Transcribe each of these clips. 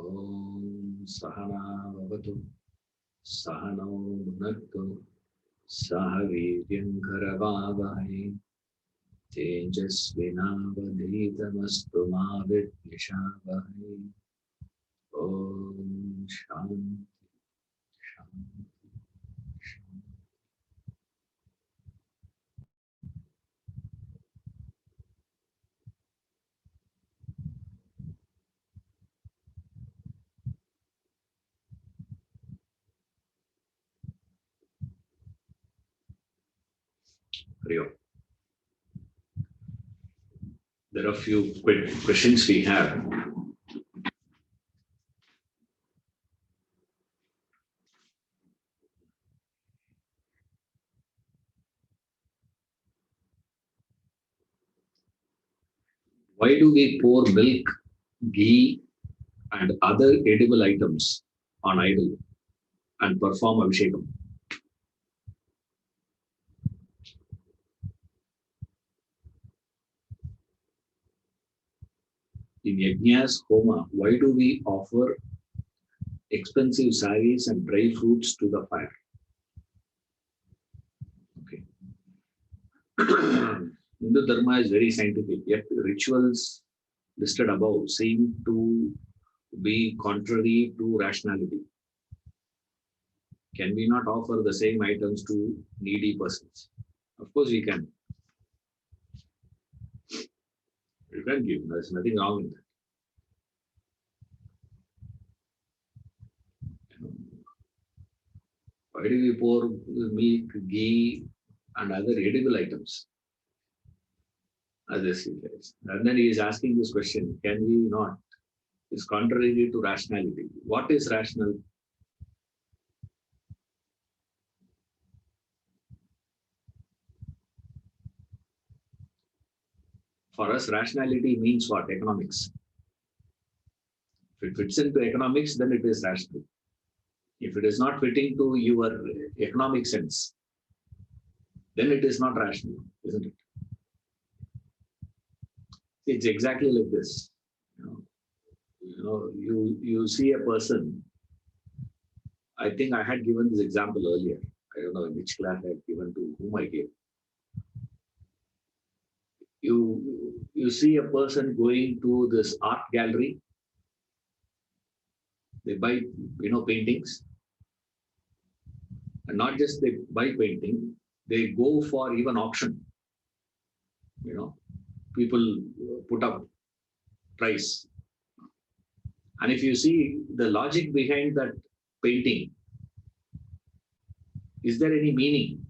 Om Sahana Vavatu Sahano Bhunaktu Sahaviryam Karavavai Tejasvinavadhitamastu ma vidvishavai. Om Shanti Shanti Shanti. Hari Om. There are a few questions we have. Why do we pour milk, ghee, and other edible items on idol and perform abhishekam? In Yajna's Homa, why do we offer expensive saris and dry fruits to the fire? Okay. Hindu Dharma is very scientific, yet rituals listed above seem to be contrary to rationality. Can we not offer the same items to needy persons? Of course we can. You can give. There's nothing wrong in that. Why do we pour milk, ghee, and other edible items? As I see it. And then he is asking this question: can we not? It's contrary to rationality. What is rational? For us, rationality means what? Economics. If it fits into economics, then it is rational. If it is not fitting to your economic sense, then it is not rational, isn't it? It's exactly like this. You see a person. I think I had given this example earlier. I don't know in which class I had given, to whom I gave. You see a person going to this art gallery. They buy paintings, and not just they buy painting, they go for even auction. People put up price, and if you see the logic behind that painting, is there any meaning?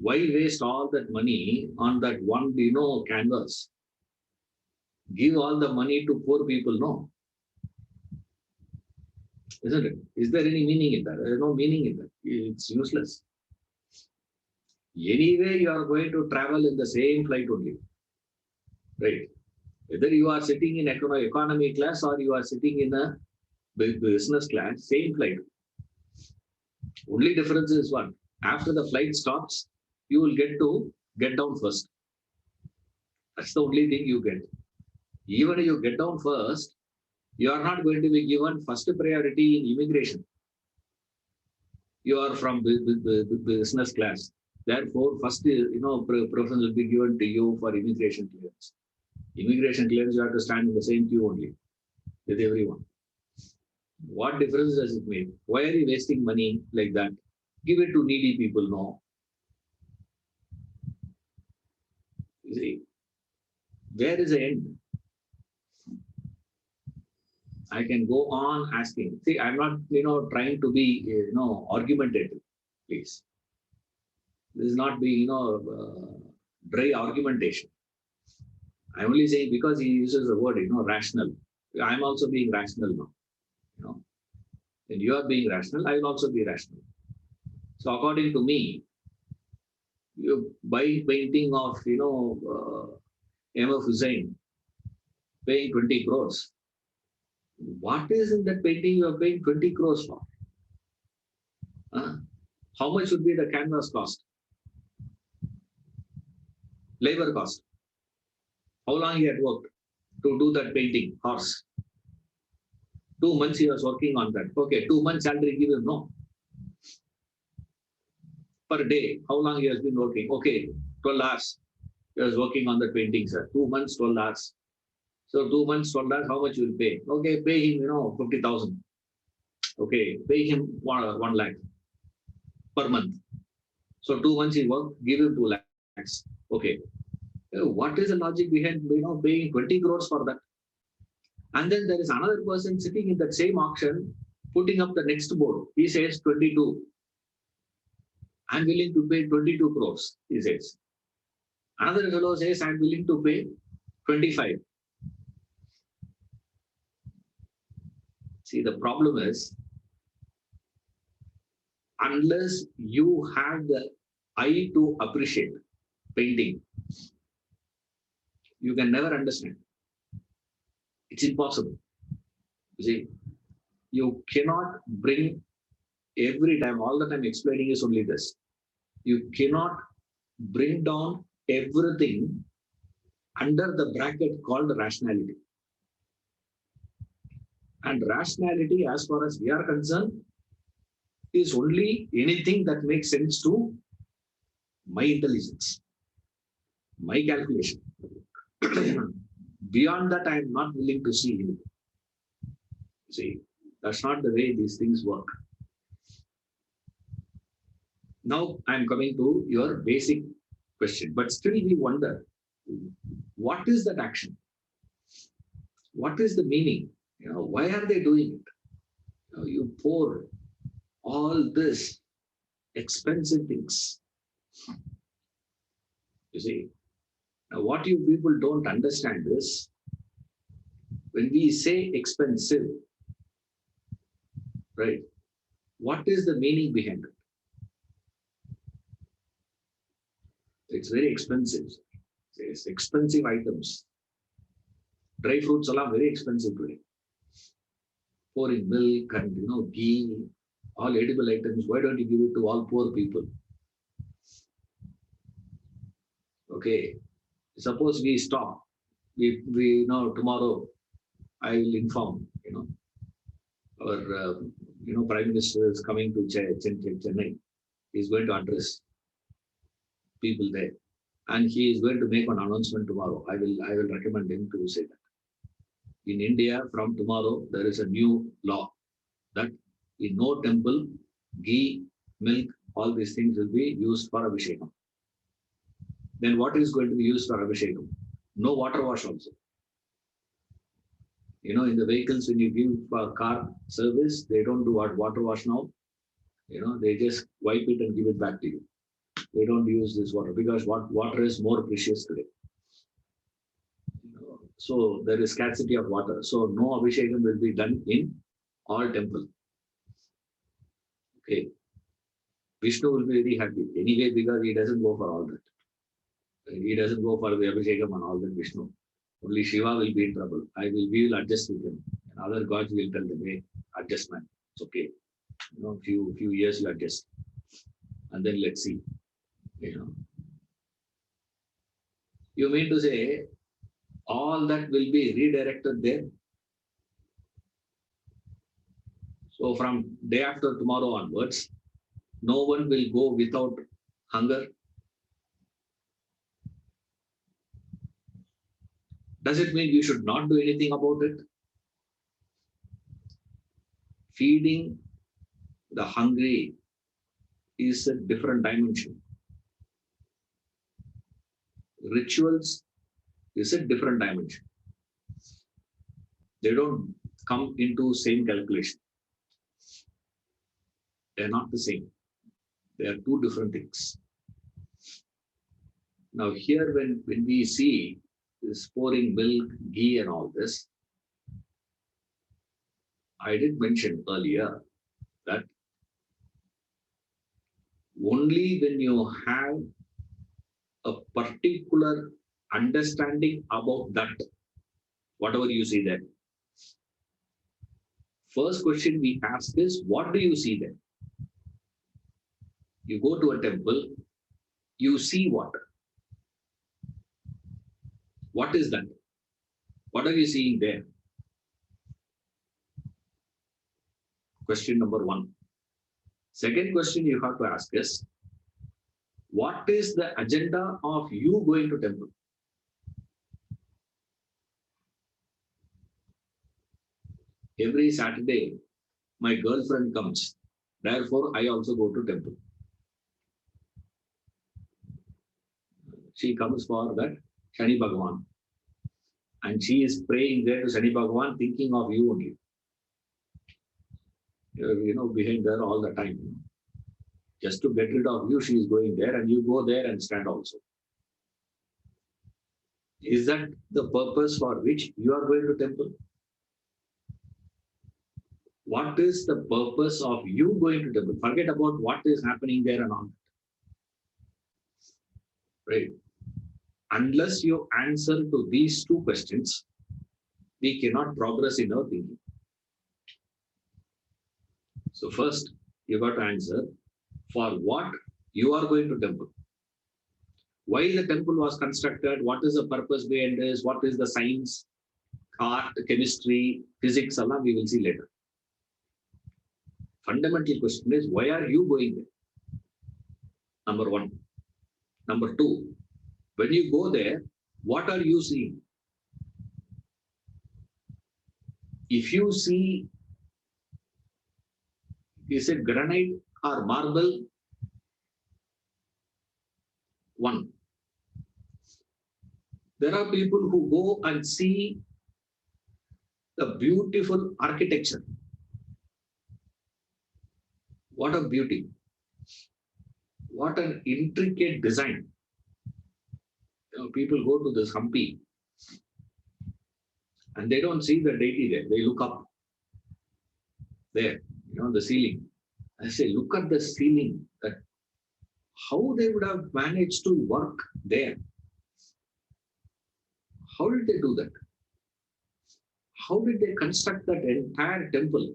Why waste all that money on that one canvas? Give all the money to poor people? No, isn't it? Is there any meaning in that? There is no meaning in that. It's useless. Anyway, you are going to travel in the same flight only, right? Whether you are sitting in economy class or you are sitting in a business class, same flight. Only difference is one. After the flight stops, you will get down first. That's the only thing you get. Even if you get down first, you are not going to be given first priority in immigration. You are from business class. Therefore, first, preference will be given to you for immigration clearance. Immigration clearance, you have to stand in the same queue only with everyone. What difference does it make? Why are you wasting money like that? Give it to needy people, no. You see, where is the end? I can go on asking. See, I'm not, trying to be, argumentative, please. This is not be, dry argumentation. I'm only saying because he uses the word, rational. I'm also being rational now. When you are being rational, I will also be rational. So according to me, you buy painting of, M.F. Hussain, paying 20 crores. What is in that painting you are paying 20 crores for? How much would be the canvas cost? Labor cost. How long he had worked to do that painting, horse? 2 months he was working on that. Okay, 2 months salary give him no. Per day, how long he has been working? Okay, 12 hours. He was working on the painting, sir. 2 months, 12 hours. So 2 months, 12 hours, how much you will pay? Okay, pay him, 50,000. Okay, pay him 1 lakh per month. So 2 months he worked, give him 2 lakhs. Okay. What is the logic behind paying 20 crores for that? And then there is another person sitting in that same auction, putting up the next board. He says 22. I'm willing to pay 22 crores, he says. Another fellow says, I'm willing to pay 25. See, the problem is, unless you have the eye to appreciate painting, you can never understand. It's impossible. You see, you cannot bring every time, all the time explaining is only this. You cannot bring down everything under the bracket called rationality. And rationality, as far as we are concerned, is only anything that makes sense to my intelligence, my calculation. Beyond that, I am not willing to see anything. See, that's not the way these things work. Now I'm coming to your basic question, but still we wonder, what is that action? What is the meaning? Why are they doing it? You pour all this expensive things. You see, now what you people don't understand is, when we say expensive, right, what is the meaning behind it? It's very expensive. It's expensive items. Dry fruits are very expensive today. Pouring milk and ghee, all edible items. Why don't you give it to all poor people? Okay. Suppose we stop. We tomorrow I will inform. Our Prime Minister is coming to Chennai. He's going to address people there, and he is going to make an announcement tomorrow. I will recommend him to say that. In India, from tomorrow, there is a new law that in no temple, ghee, milk, all these things will be used for Abhishekam. Then what is going to be used for Abhishekam? No water wash also. In the vehicles, when you give for car service, they don't do water wash now. They just wipe it and give it back to you. They don't use this water because water is more precious today. So there is scarcity of water. So no Abhishekam will be done in all temple. Okay. Vishnu will be very happy anyway because he doesn't go for all that. He doesn't go for the Abhishekam and all that Vishnu. Only Shiva will be in trouble. We will adjust with him. And other gods will tell them, hey, adjustment. It's okay. Few years you adjust. And then let's see. You mean to say all that will be redirected there? So from day after tomorrow onwards, no one will go without hunger. Does it mean you should not do anything about it? Feeding the hungry is a different dimension. Rituals is a different dimension. They don't come into same calculation. They're not the same. They are two different things. Now here when we see this pouring milk, ghee and all this, I did mention earlier that only when you have a particular understanding about that, whatever you see there. First question we ask is, what do you see there? You go to a temple, you see what? What is that? What are you seeing there? Question number one. Second question you have to ask is, what is the agenda of you going to temple? Every Saturday, my girlfriend comes. Therefore, I also go to temple. She comes for that Shani Bhagavan. And she is praying there to Shani Bhagavan, thinking of you only. Behind her all the time. Just to get rid of you, she is going there, and you go there and stand also. Is that the purpose for which you are going to temple? What is the purpose of you going to temple? Forget about what is happening there and all. Right? Unless you answer to these two questions, we cannot progress in our thinking. So first, you got to answer for what you are going to temple. Why the temple was constructed, what is the purpose behind this, what is the science, art, chemistry, physics, Allah, we will see later. Fundamental question is, why are you going there? Number one. Number two, when you go there, what are you seeing? If you see, is it granite or marble? One. There are people who go and see the beautiful architecture. What a beauty. What an intricate design. People go to this Hampi and they don't see the deity there. They look up there, the ceiling. I say, look at the ceiling. That how they would have managed to work there. How did they do that? How did they construct that entire temple?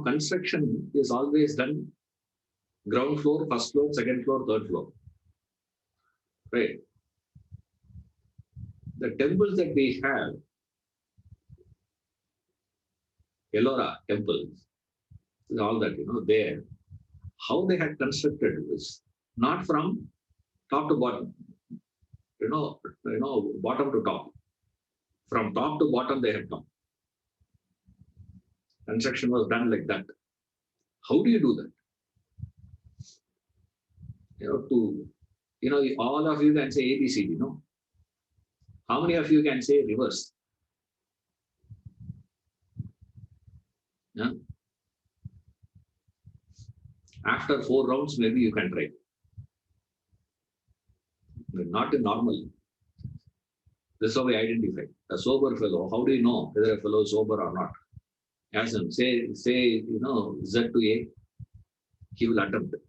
Construction is always done ground floor, first floor, second floor, third floor. Right? The temples that we have, Ellora temples, all that, there, how they had constructed this, not from top to bottom, bottom to top. From top to bottom, they have come. Construction was done like that. How do you do that? All of you can say ABCD, no? How many of you can say reverse? Yeah? After 4 rounds, maybe you can try. But not in normal. This is how we identify. A sober fellow, how do you know whether a fellow is sober or not? Ask him, say, Z to A, he will attempt it.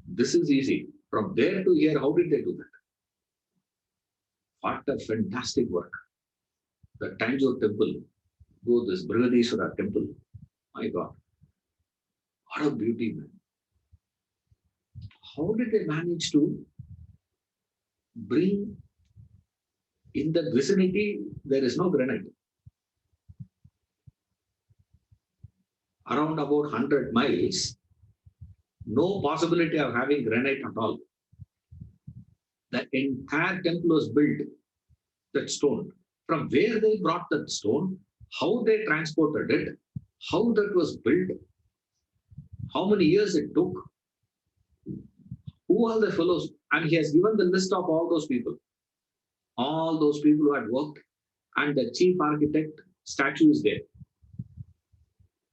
This is easy. From there to here, how did they do that? What a fantastic work. The Tanjore temple, this Brihadishwara temple. My God. What a beauty, man. How did they manage to bring in the vicinity, there is no granite. Around about 100 miles, no possibility of having granite at all. The entire temple was built, that stone. From where they brought that stone, how they transported it, how that was built, how many years it took, who are the fellows, and he has given the list of all those people who had worked, and the chief architect statue is there.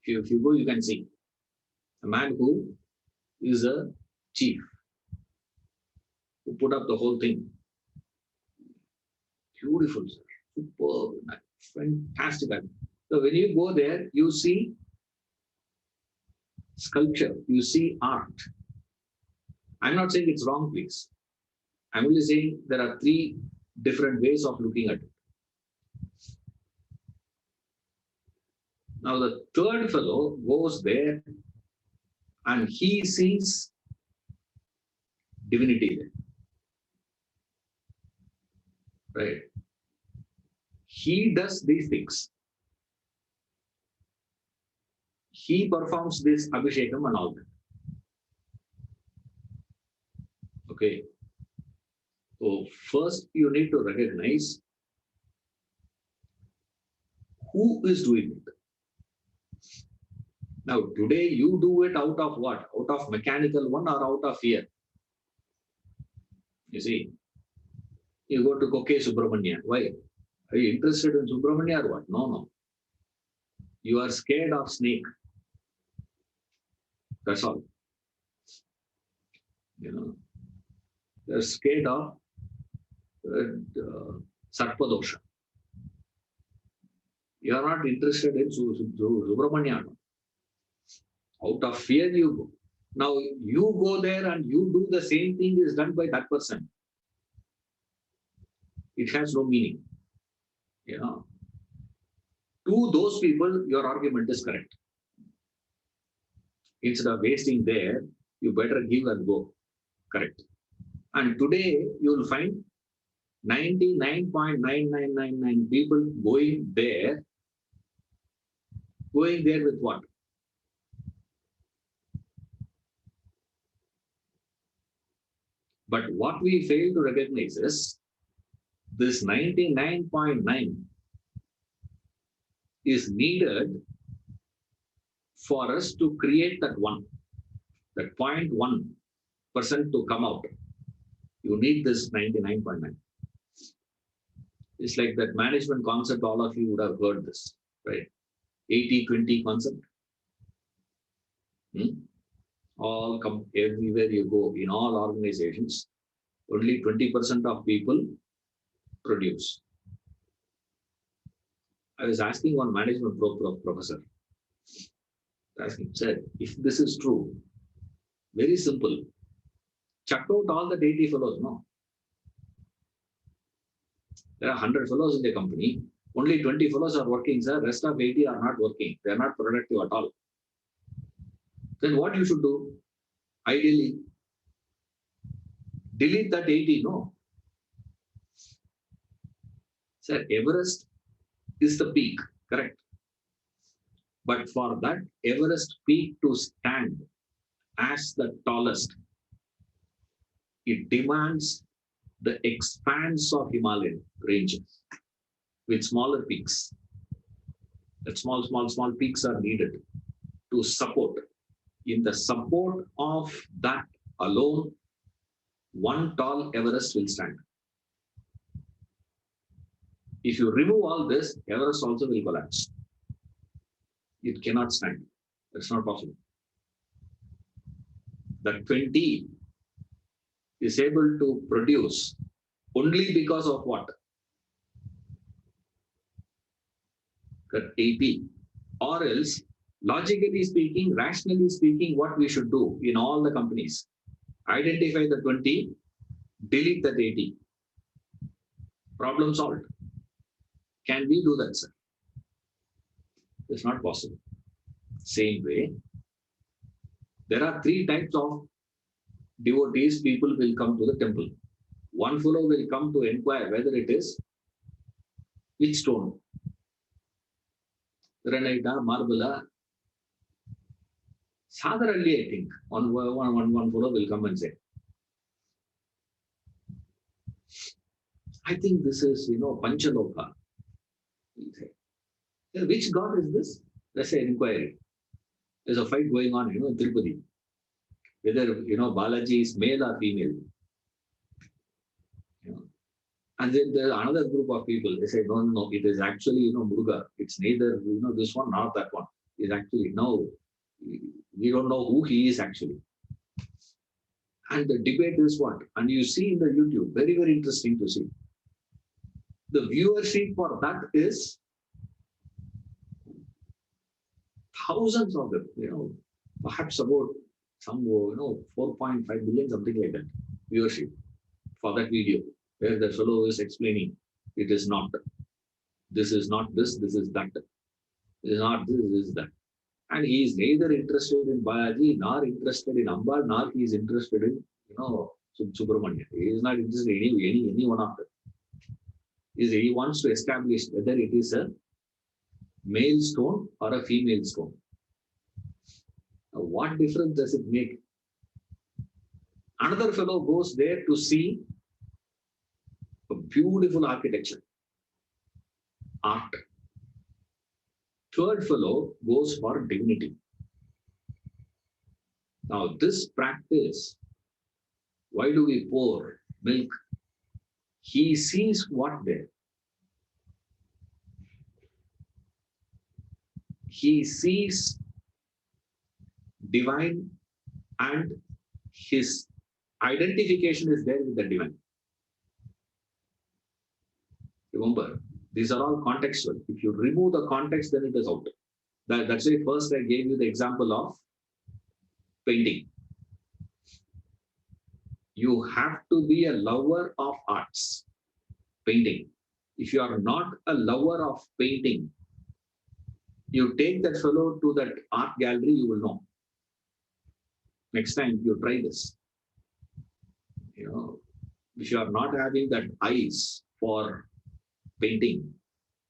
If you go, you can see a man who is a chief, who put up the whole thing. Beautiful, sir. Superb, fantastic. So when you go there, you see sculpture, you see art. I'm not saying it's wrong, please. I'm only saying there are 3 different ways of looking at it. Now the third fellow goes there and he sees divinity there. right? He does these things. He performs this Abhishekam and all that. Okay. So first you need to recognize who is doing it. Now today you do it out of what? Out of mechanical one or out of fear? You see, you go to Koke Subramanya. Why? Are you interested in Subramanya or what? No, no. You are scared of snake. That's all. You know, you're scared of Sarpadosha. You are not interested in Subramanya. Out of fear you go. Now you go there and you do the same thing is done by that person. It has no meaning. You know, to those people, your argument is correct. Instead of wasting there, you better give and go. Correct. And today you will find 99.9999 people going there with what? But what we fail to recognize is this 99.9 is needed for us to create that 0.1% to come out. You need this 99.9. It's like that management concept, all of you would have heard this, right? 80-20 concept. All come everywhere you go, in all organizations, only 20% of people produce. I was asking one management professor, asking, sir, if this is true, very simple, chuck out all the 80 fellows, no? There are 100 fellows in the company, only 20 fellows are working, sir, rest of 80 are not working, they are not productive at all. Then what you should do? Ideally, delete that 80, no? Sir, Everest is the peak, correct? But for that Everest peak to stand as the tallest, it demands the expanse of Himalayan ranges with smaller peaks. That small peaks are needed to support. In the support of that alone, one tall Everest will stand. If you remove all this, Everest also will collapse. It cannot stand. That's not possible. The 20 is able to produce only because of what? The 80. Or else, logically speaking, rationally speaking, what we should do in all the companies, identify the 20, delete that 80. Problem solved. Can we do that, sir? It's not possible. Same way, there are 3 types of devotees people will come to the temple. One fellow will come to inquire whether it is which stone, granite, marble. Sadharali, I think, one fellow will come and say, I think this is, Panchaloka. Which god is this? Let's say inquiry. There's a fight going on, in Tirupati. Whether, Balaji is male or female. And then there's another group of people, they say, no, it is actually, Muruga. It's neither, this one nor that one. It's actually, no, we don't know who he is actually. And the debate is what? And you see in the YouTube, very, very interesting to see. The viewership for that is thousands of them, perhaps about some, 4.5 billion, something like that, viewership for that video, where the fellow is explaining, it is not, this is not this, this is that, this is not this, this is that. And he is neither interested in Balaji, nor interested in Amba, nor he is interested in, Subramanya. He is not interested in any one of them. is he wants to establish whether it is a male stone or a female stone. Now, what difference does it make? Another fellow goes there to see a beautiful architecture, art. Third fellow goes for dignity. Now, this practice, why do we pour milk? He sees what there. He sees divine and his identification is there with the divine. Remember, these are all contextual. If you remove the context, then it is out. That's why first I gave you the example of painting. You have to be a lover of arts, painting. If you are not a lover of painting, you take that fellow to that art gallery, you will know. Next time you try this. If you are not having that eyes for painting,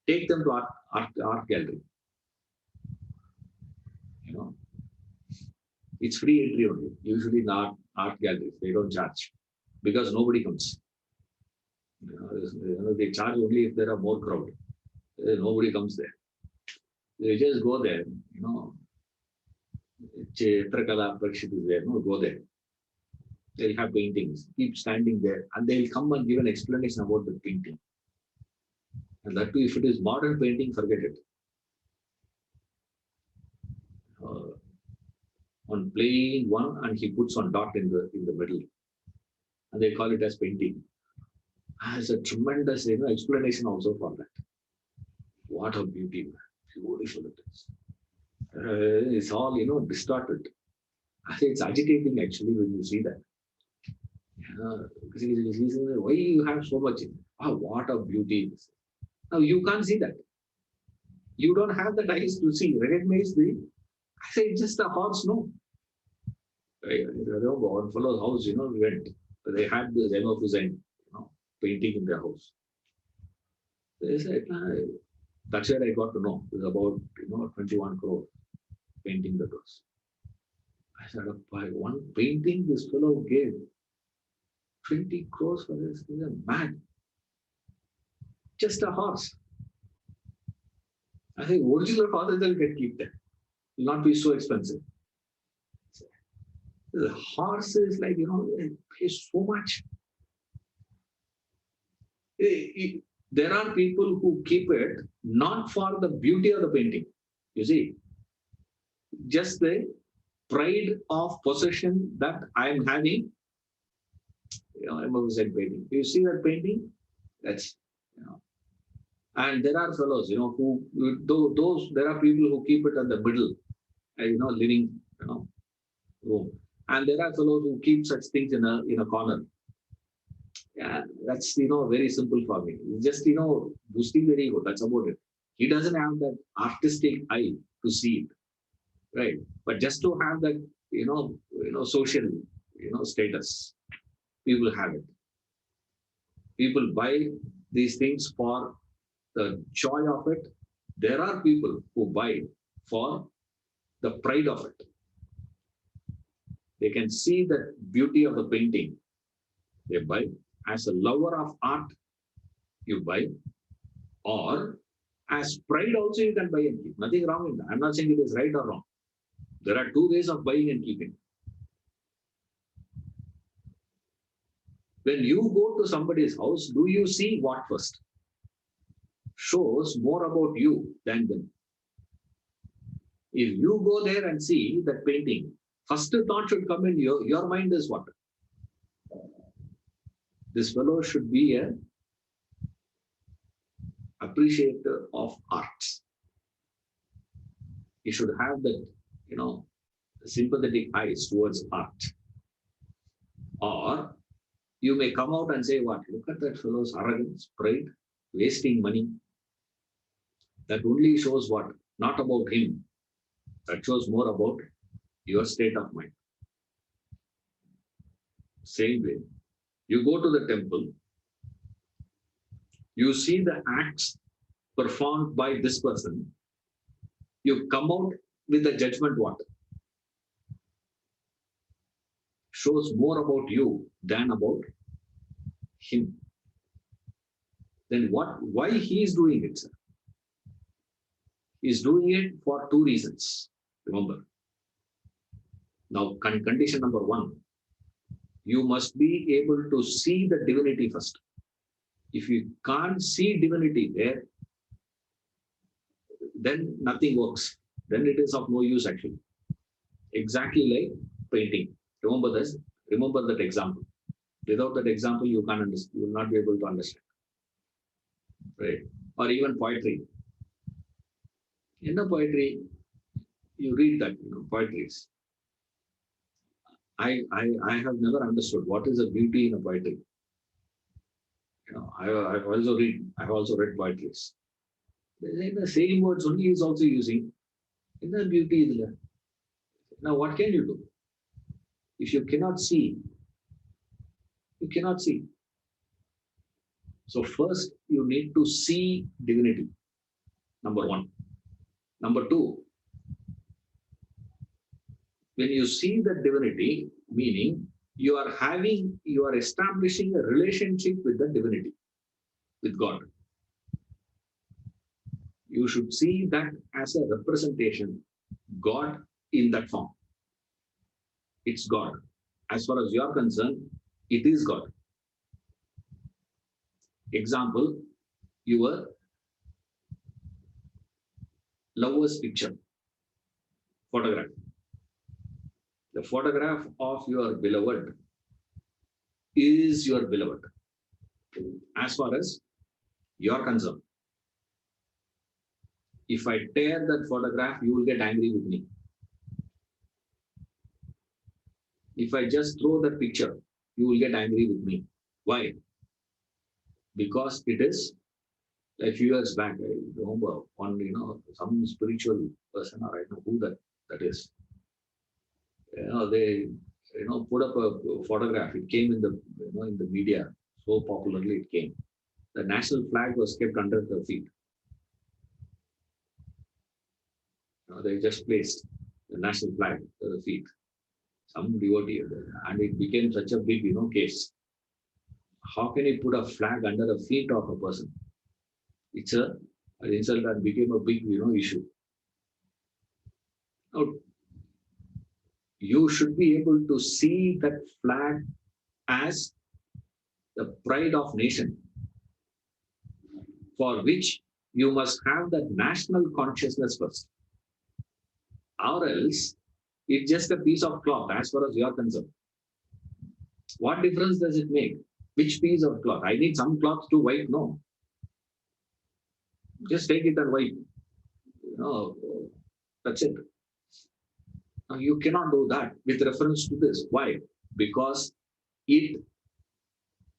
take them to art gallery. It's free entry only. Usually not art galleries, they don't charge because nobody comes. They charge only if there are more crowd. Nobody comes there. They just go there. Chitrakala Prakshit is there. No, go there. They'll have paintings. Keep standing there, and they'll come and give an explanation about the painting. And that too, if it is modern painting, forget it. On plain one, and he puts one dot in the middle, and they call it as painting. Has a tremendous explanation also for that. What a beauty, beautiful it is. It's all distorted. It's agitating actually when you see that. Why you have so much? What a beauty! Now you can't see that. You don't have the eyes to see, recognize the. I say it's just a horse, no. I remember one fellow's house, we went. They had the Zeno Hussain, painting in their house. They said, that's where I got to know. It was about 21 crore painting that was. I said, by one painting this fellow gave 20 crores for this. He's a man. Just a horse. I think original horses will get keep there. Will not be so expensive. The horse is like, it pays so much. There are people who keep it not for the beauty of the painting. You see, just the pride of possession that I am having. I'm always saying painting. You see that painting? That's, and there are fellows, who there are people who keep it at the middle, living, room. And there are fellows who keep such things in a corner. Yeah, that's very simple for me. It's just boosting the ego. That's about it. He doesn't have that artistic eye to see it, right? But just to have that social status, people have it. People buy these things for the joy of it. There are people who buy for the pride of it. They can see the beauty of the painting. They buy. As a lover of art, you buy. Or as pride also you can buy and keep. Nothing wrong in that. I'm not saying it is right or wrong. There are two ways of buying and keeping. When you go to somebody's house, do you see what first? Shows more about you than them. If you go there and see that painting, first thought should come in your mind is what? This fellow should be an appreciator of arts. He should have that, sympathetic eyes towards art. Or you may come out and say, what? Look at that fellow's arrogance, pride, wasting money. That only shows what? Not about him. That shows more about your state of mind. Same way. You go to the temple, You see the acts performed by this person, you come out with a judgment what shows more about you than about him. Then why he is doing it, sir? He's doing it for two reasons. Remember, now condition number one, you must be able to see the divinity first. If you can't see divinity there, then nothing works. Then it is of no use actually. Exactly like painting. Remember this. Remember that example. Without that example, you can't understand. You will not be able to understand. Right? Or even poetry. In the poetry, you read that, poetries. I have never understood what is the beauty in a poetry. I've also read poetries. The same words only is also using. In the beauty is there. Now, what can you do? If you cannot see, you cannot see. So first, you need to see divinity. Number one. Number two, when you see that divinity, meaning you are establishing a relationship with the divinity, with God. You should see that as a representation, God in that form. It's God. As far as you are concerned, it is God. Example, your lover's picture, photograph. The photograph of your beloved is your beloved, as far as you are concerned. If I tear that photograph, you will get angry with me. If I just throw that picture, you will get angry with me. Why? Because it is a few years back, I remember one, some spiritual person, or I don't know who that is. They put up a photograph. It came in the media, so popularly it came. The national flag was kept under their feet. They just placed the national flag at the feet. Some devotee, and it became such a big, case. How can you put a flag under the feet of a person? It's an insult that became a big, issue. Now, you should be able to see that flag as the pride of nation, for which you must have that national consciousness first. Or else, it's just a piece of cloth as far as you are concerned. What difference does it make? Which piece of cloth? I need some cloth to wipe. No. Just take it and wipe. That's it. Now, you cannot do that with reference to this. Why? Because it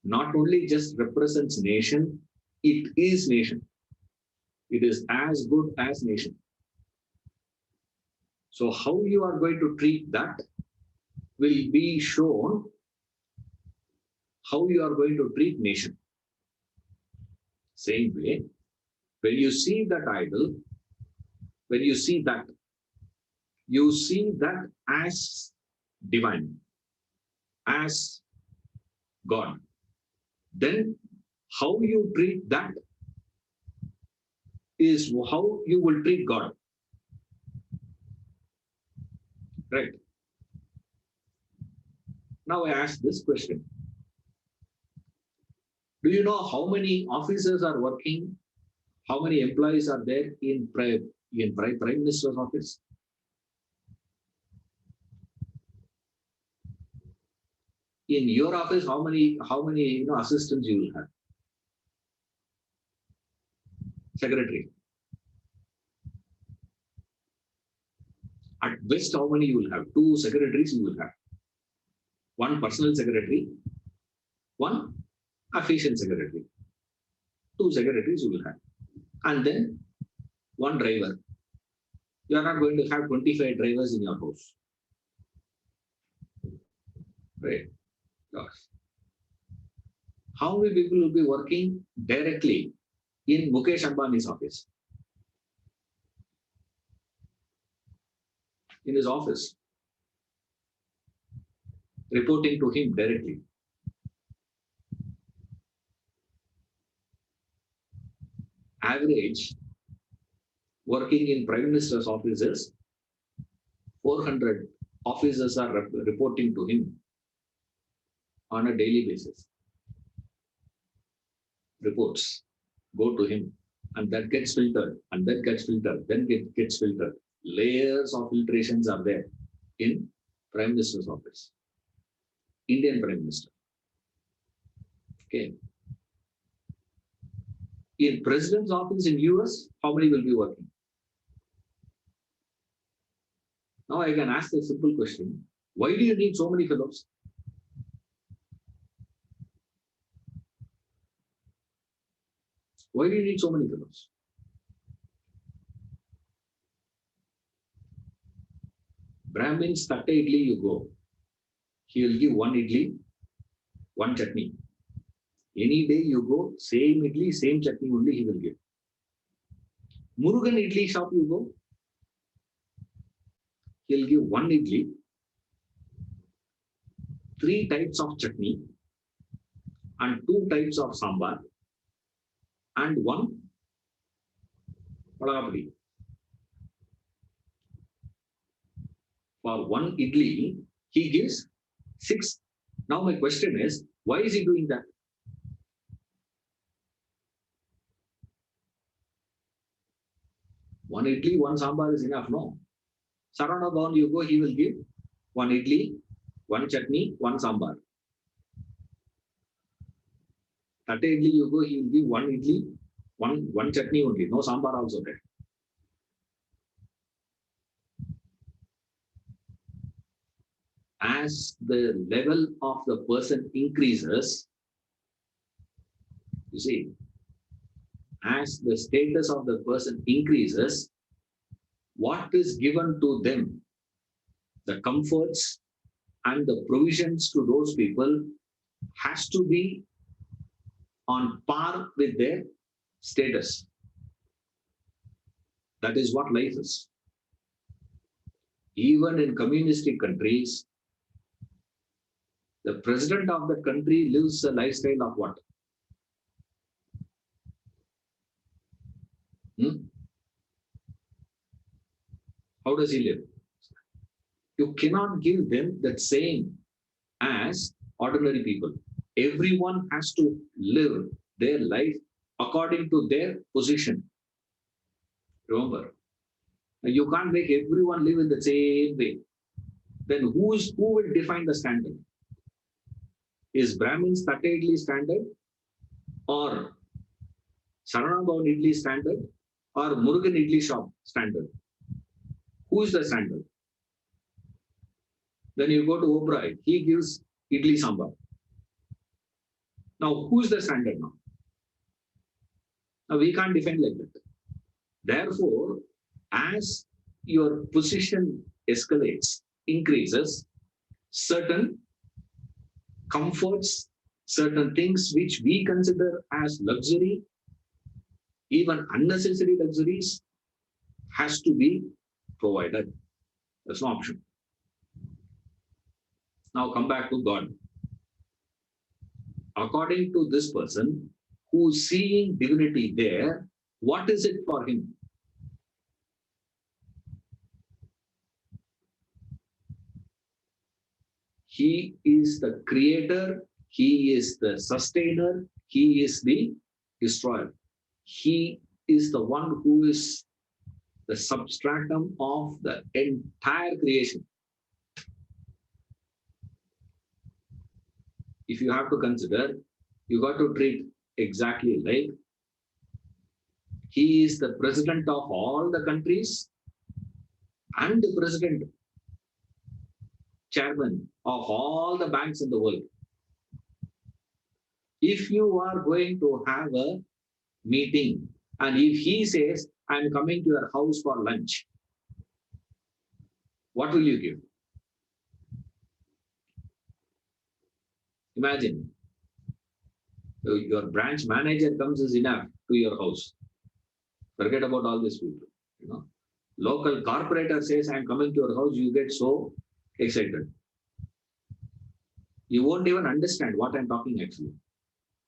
not only just represents nation, it is nation. It is as good as nation. So how you are going to treat that will be shown how you are going to treat nation. Same way, when you see that idol, when you see that as divine, as God. Then how you treat that is how you will treat God. Right. Now I ask this question. Do you know how many officers are working? How many employees are there in Prime Minister's office? In your office, how many assistants you will have? Secretary. At best, how many you will have? 2 secretaries you will have. 1 personal secretary, 1 official secretary. 2 secretaries you will have. And then 1 driver. You are not going to have 25 drivers in your house. Right? Yes. How many people will be working directly in Mukesh Ambani's office? In his office, reporting to him directly. Average working in Prime Minister's offices, 400 officers are reporting to him on a daily basis. Reports go to him, and that gets filtered, and that gets filtered, then gets filtered. Layers of filtrations are there in Prime Minister's office, Indian Prime Minister. Okay. In President's office in US, how many will be working? Now I can ask a simple question. Why do you need so many fellows? Why do you need so many fellows? Brahmin's 30 idli you go. He will give one idli, one chutney. Any day you go, same idli, same chutney only he will give. Murugan idli shop you go, he'll give one idli, 3 types of chutney, and 2 types of sambar, and 1 padagapudi. For 1 idli, he gives 6. Now my question is, why is he doing that? One idli, 1 sambar is enough, no? Sarana Bhavan you go, he will give 1 idli, 1 chutney, 1 sambar. Tate idli you go, he will give 1 idli, one chutney only, no sambar also there. As the level of the person increases, you see, as the status of the person increases, what is given to them, the comforts and the provisions to those people has to be on par with their status. That is what life is. Even in communistic countries, the president of the country lives a lifestyle of what? How does he live? You cannot give them the same as ordinary people. Everyone has to live their life according to their position. Remember, you can't make everyone live in the same way. Then who will define the standard? Is Brahmin's Tatte Idli standard, or Sarana Bhavan Idli standard, or Murugan Idli shop standard? Who is the standard? Then you go to Oberoi, he gives Idli Sambar. Now, who is the standard now? Now, we can't define like that. Therefore, as your position escalates, increases, certain comforts, certain things which we consider as luxury, even unnecessary luxuries, has to be provided. That's no option. Now come back to God. According to this person who's seeing divinity there, what is it for him? He is the creator, he is the sustainer, he is the destroyer. He is the one who is the substratum of the entire creation. If you have to consider, you got to treat exactly like he is the president of all the countries and the president, chairman of all the banks in the world. If you are going to have a meeting and if he says, I'm coming to your house for lunch, what will you give? Imagine, Your branch manager comes is enough to your house. Forget about all these people. You know, local corporator says, "I'm coming to your house." You get so excited. You won't even understand what I'm talking actually.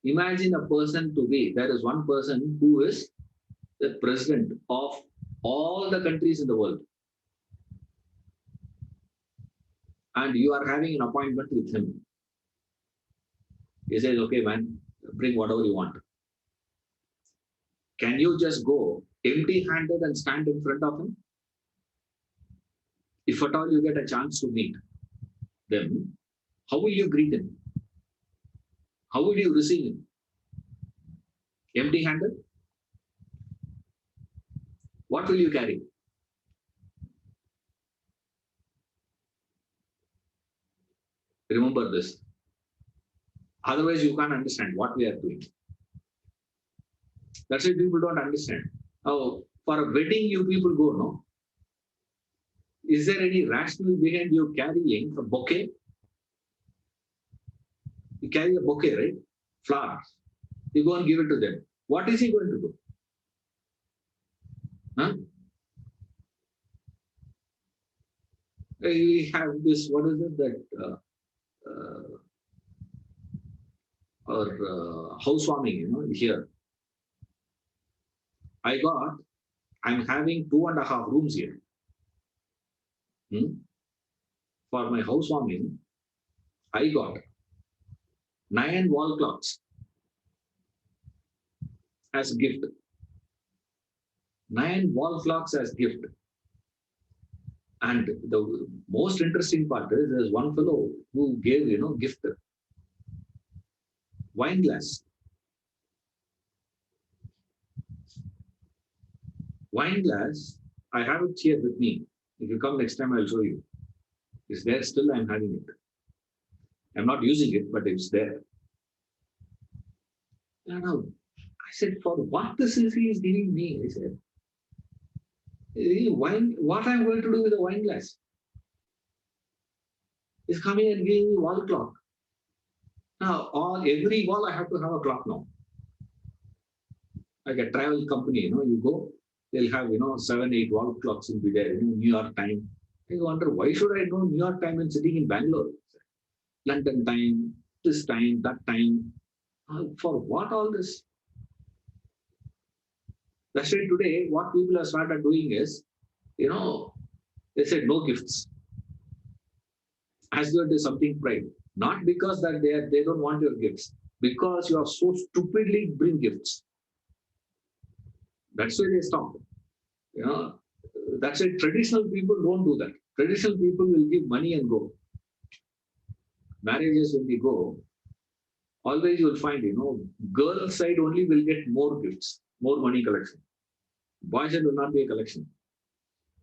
Imagine a person to be. There is one person who is the president of all the countries in the world, and you are having an appointment with him. He says, "Okay, man, bring whatever you want." Can you just go empty-handed and stand in front of him? If at all you get a chance to meet them, how will you greet him? How will you receive him? Empty-handed? What will you carry? Remember this. Otherwise, you can't understand what we are doing. That's why people don't understand. Oh, for a wedding, you people go, no? Is there any rationale behind you carrying a bouquet? You carry a bouquet, right? Flowers. You go and give it to them. What is he going to do? Huh? We have this, what is it, that housewarming, here. I'm having 2.5 rooms here. For my housewarming, I got 9 wall clocks as gift. 9 wall clocks as gift. And the most interesting part is there's one fellow who gave, gift. Wine glass. Wine glass, I have it here with me. If you come next time, I'll show you. It's there still, I'm having it. I'm not using it, but it's there. I said, for what this is he is giving me? I said, wine, what I'm going to do with a wine glass? He's coming and giving me wall clock. Now, every wall I have to have a clock now. Like a travel company, you go, they'll have, 7, 8 wall clocks will be there, New York time. I wonder, why should I know New York time and sitting in Bangalore? London time, this time, that time. For what all this? That's why today, what people have started doing is, they said no gifts. As though it is something pride. Not because that they don't want your gifts, because you are so stupidly bring gifts. That's why they stop. That's why traditional people don't do that. Traditional people will give money and go. Marriages, when we go, always you will find, girl side only will get more gifts, more money collection. Boy side will not be a collection.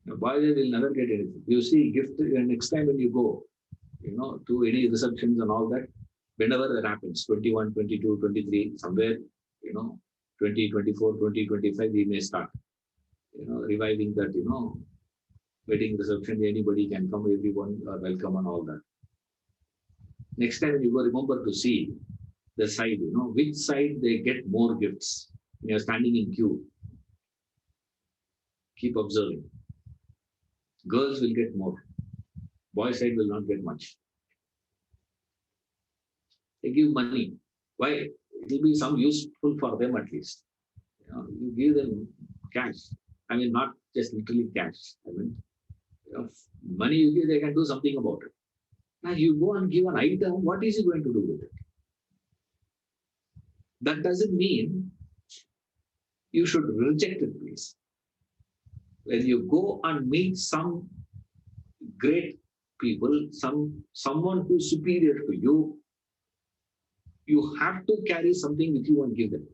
Boy side will never get anything. You see, gift next time when you go, to any receptions and all that, whenever that happens, 21, 22, 23, somewhere, 20, 24, 20, 25, we may start, reviving that, wedding reception, anybody can come, everyone are welcome and all that. Next time when you go, remember to see the side, which side they get more gifts. When you're standing in queue, keep observing. Girls will get more. Boy side will not get much. They give money. Why? It will be some useful for them at least. You give them cash. I mean, not just literally cash. I mean, money you give, they can do something about it. Now you go and give an item, what is he going to do with it? That doesn't mean you should reject it, please. When you go and meet some great people, someone who is superior to you, you have to carry something with you and give them.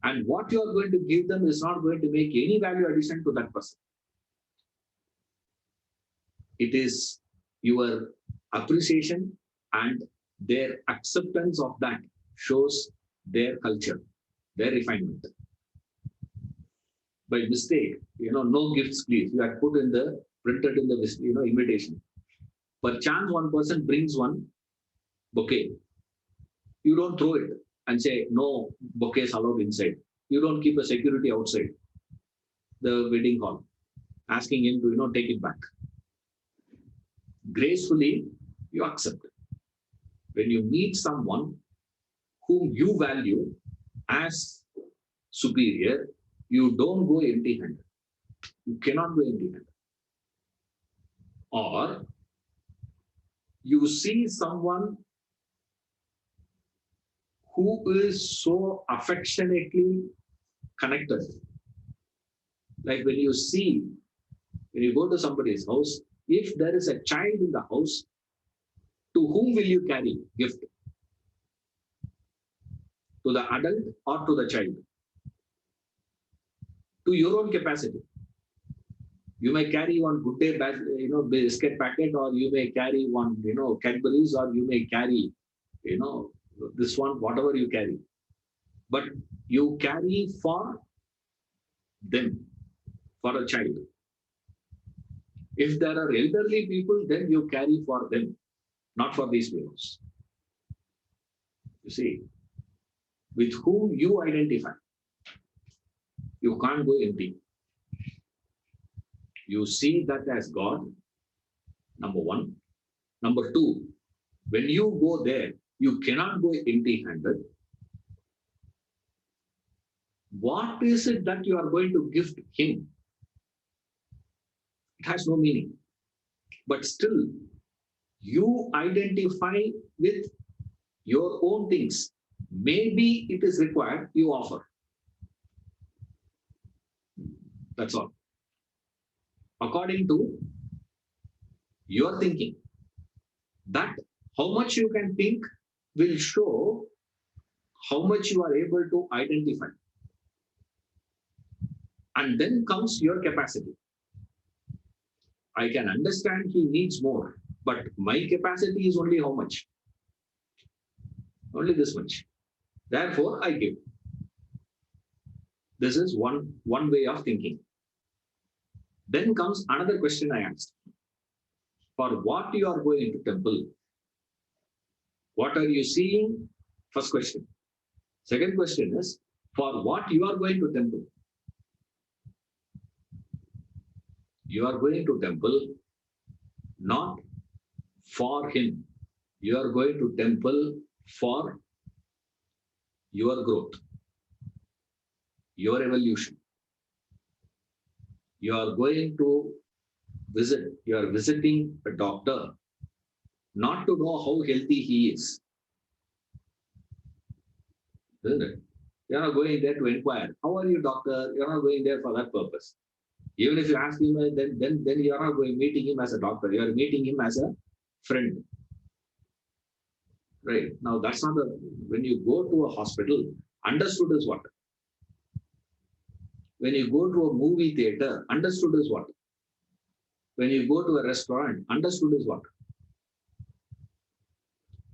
And what you are going to give them is not going to make any value addition to that person. It is your appreciation and their acceptance of that shows their culture, their refinement. By mistake, no gifts, please. You are put in the printed in the invitation. Perchance one person brings one bouquet. You don't throw it. and say, no bouquets allowed inside. You don't keep a security outside the wedding hall, asking him to, take it back. Gracefully, you accept. When you meet someone whom you value as superior, you don't go empty-handed. You cannot go empty-handed. Or you see someone who is so affectionately connected. Like when you go to somebody's house, if there is a child in the house, to whom will you carry gift? To the adult or to the child? To your own capacity. You may carry one good day, biscuit packet, or you may carry one, Cadbury's, or you may carry, this one, whatever you carry. But you carry for them, for a child. If there are elderly people, then you carry for them, not for these fellows. You see, with whom you identify, you can't go empty. You see that as God, number one. Number two, when you go there, you cannot go empty-handed. What is it that you are going to gift him? It has no meaning. But still, you identify with your own things. Maybe it is required, you offer. That's all. According to your thinking. That how much you can think will show how much you are able to identify. And then comes your capacity. I can understand he needs more, but my capacity is only how much? Only this much. Therefore, I give. This is one way of thinking. Then comes another question I asked. For what you are going to temple? What are you seeing? First question. Second question is, for what you are going to temple? You are going to temple not for him. You are going to temple for your growth, your evolution. You are going to visit, you are visiting a doctor not to know how healthy he is. Isn't it? You are not going there to inquire. How are you, doctor? You are not going there for that purpose. Even if you ask him, then you are not going meeting him as a doctor. You are meeting him as a friend. Right. Now that's not when you go to a hospital, understood is what? When you go to a movie theater, understood is what? When you go to a restaurant, understood is what?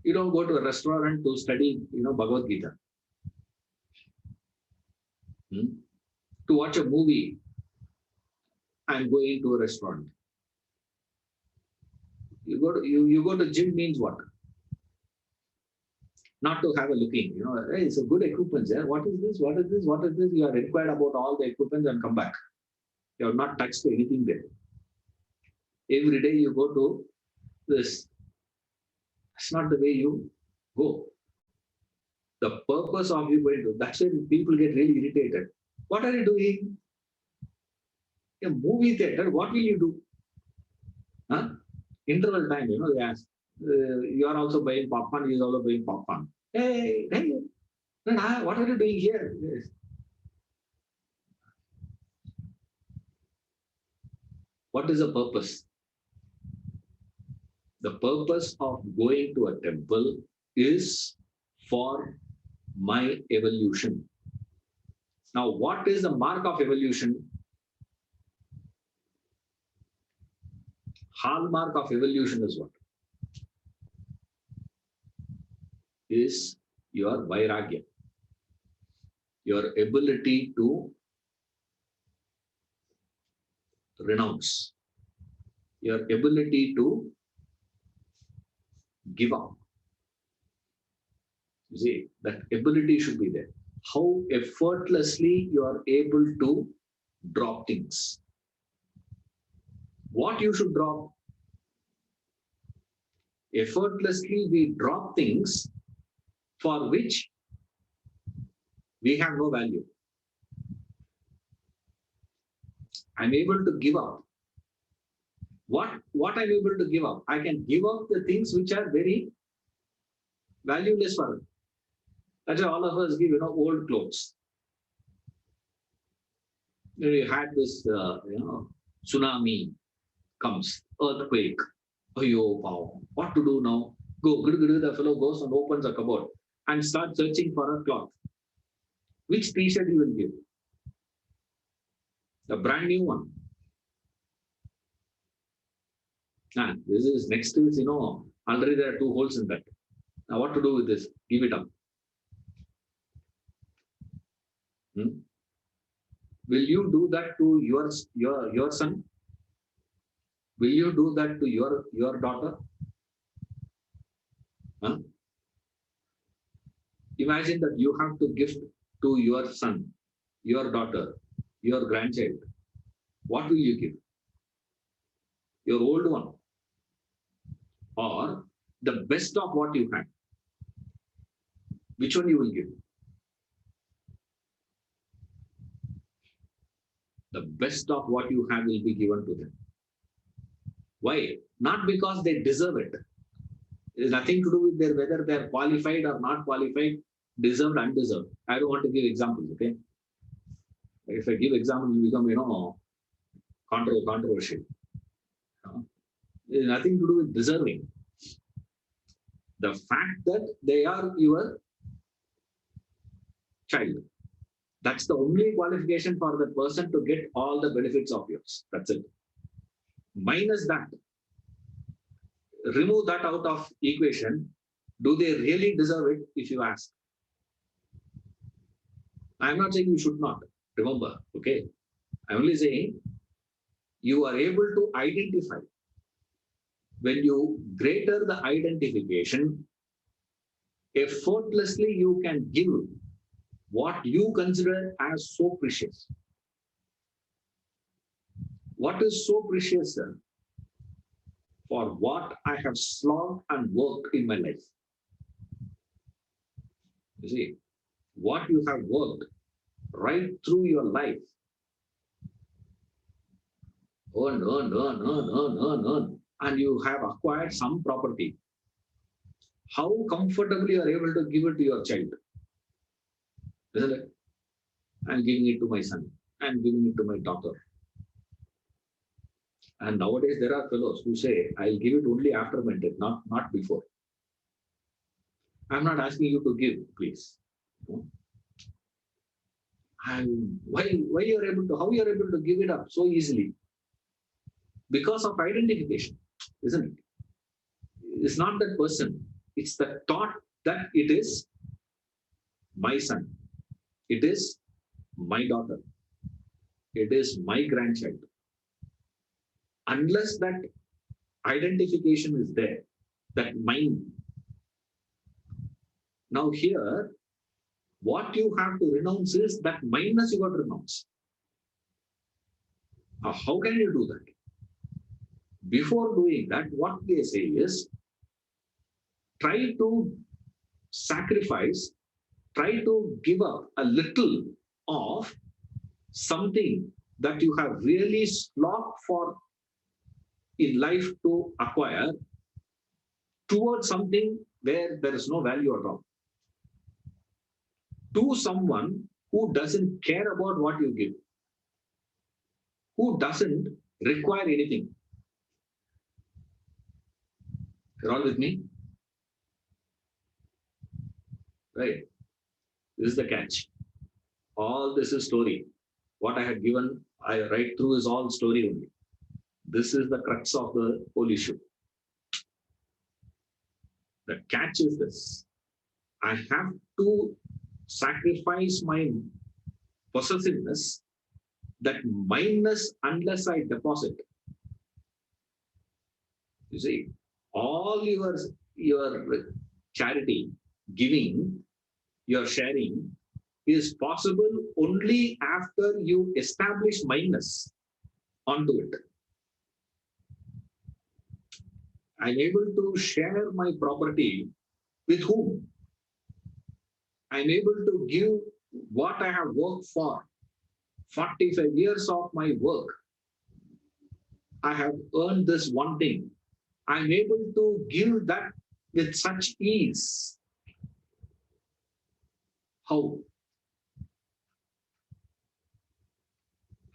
You don't go to a restaurant to study, Bhagavad Gita. To watch a movie, I'm going to a restaurant. You go to gym means what? Not to have a looking, hey, it's a good equipment there. What is this? What is this? What is this? You are inquired about all the equipment and come back. You have not touched anything there. Every day you go to this. That's not the way you go. The purpose of you going to, that's when people get really irritated. What are you doing? A movie theater, what will you do? Huh? Interval time, they ask. You are also buying popcorn, he is also buying popcorn. Hey, what are you doing here? Yes. What is the purpose? The purpose of going to a temple is for my evolution. Now, what is the mark of evolution? Hallmark of evolution is what? Is your vairagya, your ability to renounce, your ability to give up, You see, that ability should be there. How effortlessly you are able to drop things. What you should drop? Effortlessly, we drop things for which we have no value. I'm able to give up. What I'm able to give up? I can give up the things which are very valueless for us. That's why all of us give, old clothes. We had this, tsunami comes, earthquake. Oh, what to do now? Go, the fellow goes and opens a cupboard and starts searching for a cloth. Which t-shirt he will give? A brand new one. And this is next to it, already there are 2 holes in that. Now what to do with this? Give it up. Will you do that to your son? Will you do that to your daughter? Huh? Imagine that you have to gift to your son, your daughter, your grandchild. What will you give? Your old one, or the best of what you had? Which one you will give? The best of what you have will be given to them. Why? Not because they deserve it. It has nothing to do with whether they are qualified or not qualified, deserved, undeserved. I don't want to give examples, okay? If I give examples, it will become, controversial. It has nothing to do with deserving. The fact that they are your child, that's the only qualification for the person to get all the benefits of yours. That's it. Minus that, remove that out of equation. Do they really deserve it, if you ask? I'm not saying you should not. Remember, okay? I'm only saying you are able to identify. When you greater the identification, effortlessly you can give what you consider as so precious. What is so precious, sir? For what I have slogged and worked in my life. You see, what you have worked right through your life. Earn. And you have acquired some property. How comfortably you are able to give it to your child? Isn't it? I'm giving it to my son. I'm giving it to my daughter. And nowadays there are fellows who say, I'll give it only after my death, not before. I'm not asking you to give, please. And why you're able to, how you're able to give it up so easily? Because of identification, isn't it? It's not that person. It's the thought that it is my son. It is my daughter. It is my grandchild. Unless that identification is there, that mind. Now here, what you have to renounce is that mindness you got to renounce. Now, how can you do that? Before doing that, what they say is, try to sacrifice, try to give up a little of something that you have really slogged for in life to acquire towards something where there is no value at all. To someone who doesn't care about what you give, who doesn't require anything. You're all with me? Right. This is the catch. All this is story. What I had given, I write through is all story only. This is the crux of the whole issue. The catch is this. I have to sacrifice my possessiveness, that mindness, unless I deposit. You see, all your charity, giving, your sharing, is possible only after you establish mindness onto it. I'm able to share my property with whom? I'm able to give what I have worked for. 45 years of my work, I have earned this one thing. I'm able to give that with such ease. How?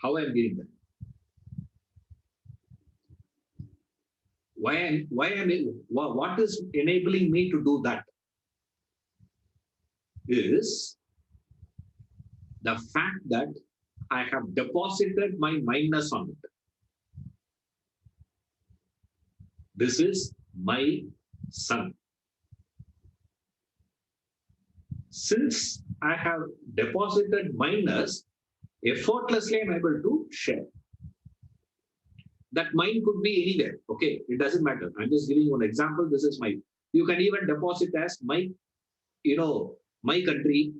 How I'm getting that? What is enabling me to do that is the fact that I have deposited my mindness on it. This is my son. Since I have deposited mindness, effortlessly I'm able to share. That mind could be anywhere. Okay, it doesn't matter. I'm just giving you an example. This is my, you can even deposit as my, my country,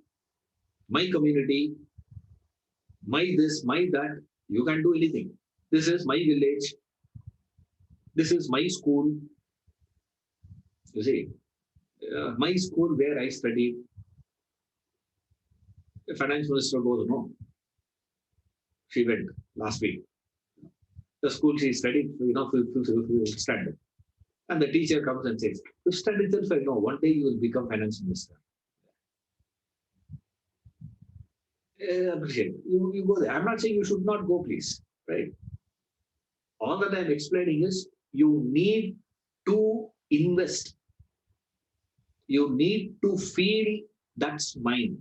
my community, my this, my that. You can do anything. This is my village. This is my school. You see, my school where I studied. The finance minister goes, no. She went last week. The school she studied, fifth standard. And the teacher comes and says, fifth standard itself, I know, one day you will become finance minister. Appreciate. You go there. I'm not saying you should not go, please. Right? All that I'm explaining is you need to invest. You need to feel that's mine.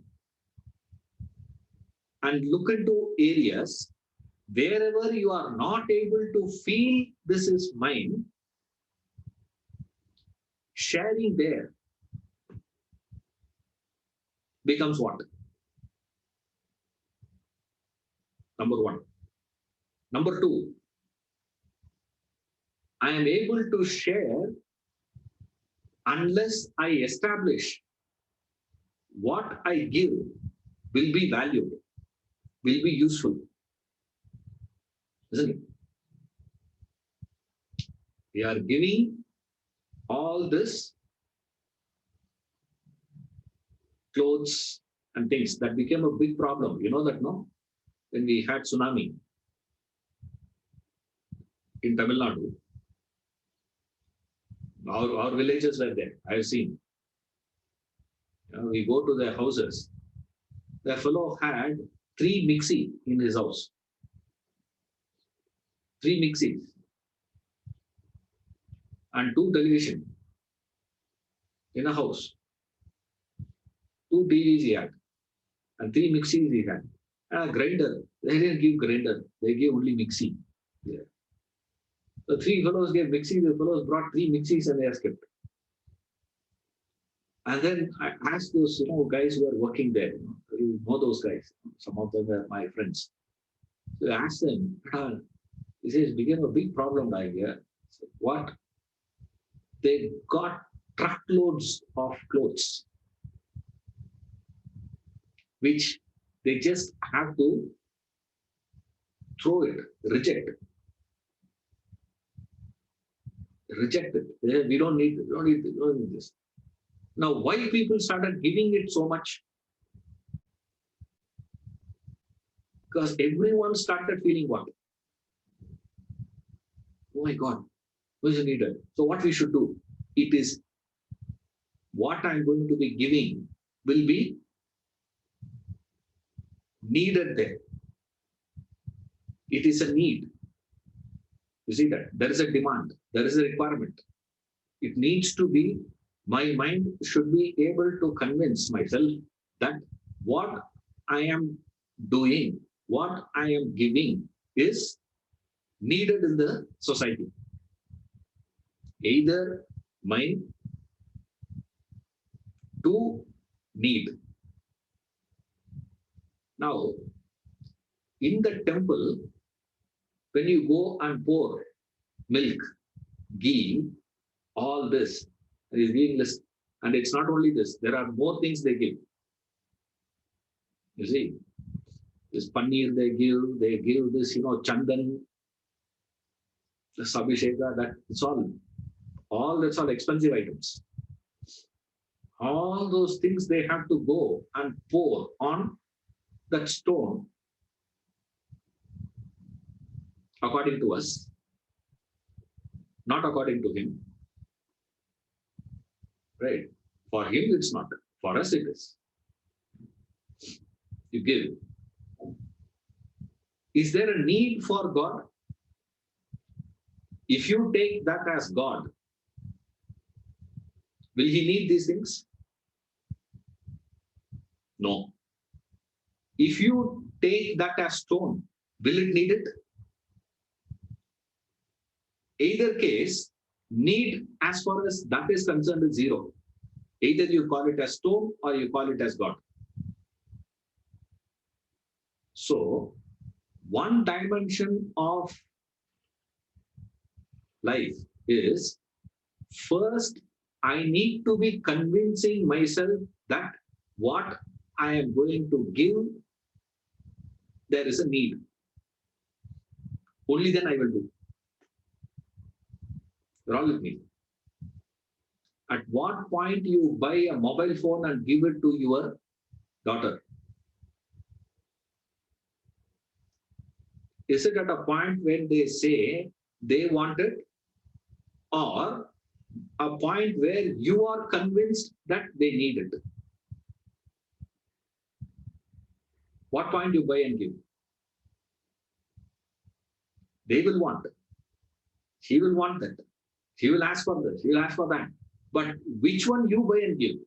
And look into areas wherever you are not able to feel this is mine, sharing there becomes what? Number one. Number two, I am able to share unless I establish what I give will be valued, will be useful. Isn't it? We are giving all this clothes and things that became a big problem. You know that, no? When we had tsunami in Tamil Nadu, our villages were there. I have seen. We go to their houses. The fellow had 3 mixie in his house. 3 mixies and 2 television in a house. 2 TVs he had and 3 mixies he had. And a grinder. They didn't give grinder. They gave only mixie. Yeah. The 3 fellows gave mixie. The fellows brought 3 mixies and they escaped. And then I asked those, guys who are working there, you know those guys. Some of them are my friends. So I asked them, this has become a big problem down here. So what? They got truckloads of clothes, which they just have to throw it, reject it. Reject it. We don't need this. Now, why people started giving it so much? Because everyone started feeling what? Oh my God, who is needed? So what we should do? It is what I'm going to be giving will be needed there. It is a need. You see that? There is a demand. There is a requirement. It needs to be, my mind should be able to convince myself that what I am doing, what I am giving is needed in the society. Either mine to need. Now, in the temple, when you go and pour milk, ghee, all this, is being And it's not only this, there are more things they give. You see, this paneer they give this, chandan, the sabhisheka, that's that's all expensive items. All those things they have to go and pour on that stone, according to us, not according to him. Right? For him, it's not. For us, it is. You give. Is there a need for God? If you take that as God, will he need these things? No. If you take that as stone, will it need it? Either case, need as far as that is concerned is zero. Either you call it as stone or you call it as God. So, one dimension of life is, first, I need to be convincing myself that what I am going to give, there is a need. Only then I will do. You're all with me. At what point you buy a mobile phone and give it to your daughter? Is it at a point when they say they want it, or a point where you are convinced that they need it? What point you buy and give? They will want it. He will want that. He will ask for this. He will ask for that. But which one you buy and give?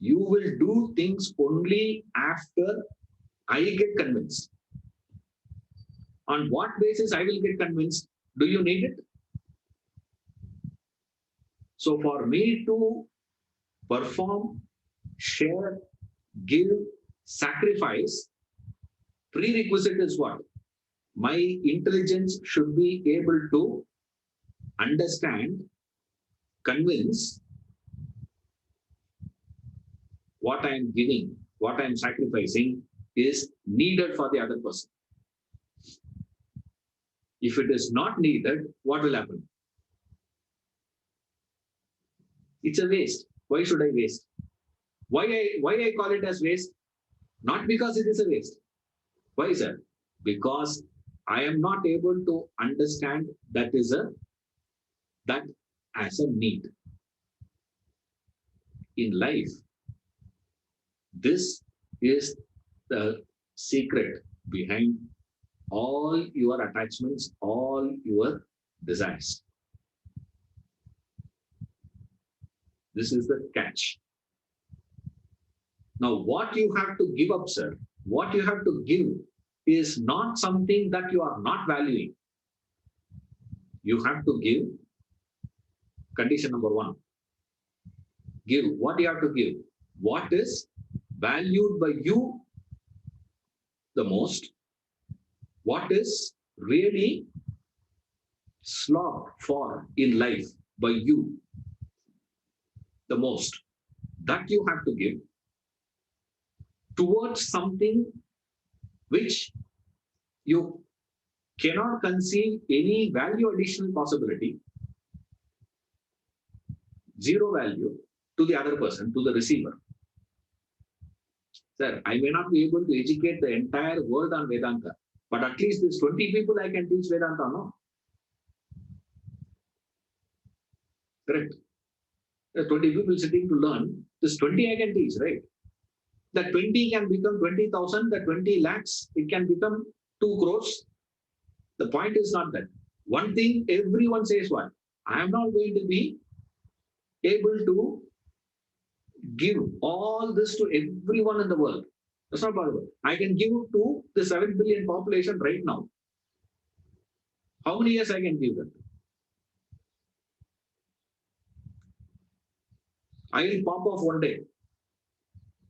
You will do things only after I get convinced. On what basis I will get convinced? Do you need it? So for me to perform, share, give, sacrifice, prerequisite is what? My intelligence should be able to understand, convince what I am giving, what I am sacrificing is needed for the other person. If it is not needed, what will happen? It's a waste. Why should I waste? Why I call it as waste? Not because it is a waste. Why is that? Because I am not able to understand that as a need. In life, this is the secret behind all your attachments, all your desires. This is the catch. Now, what you have to give up, sir, what you have to give is not something that you are not valuing. You have to give. Condition number one. Give. What you have to give? What is valued by you the most? What is really slogged for in life by you the most? That you have to give towards something which you cannot conceive any value additional possibility, zero value to the other person, to the receiver. Sir, I may not be able to educate the entire world on Vedanta, but at least these 20 people I can teach Vedanta, no? Correct. There are 20 people sitting to learn, this 20 I can teach, right? That 20 can become 20,000, that 20 lakhs, it can become 2 crores. The point is not that. One thing everyone says what? I am not going to be able to give all this to everyone in the world. That's not possible. I can give to the 7 billion population right now. How many years I can give them? I will pop off one day.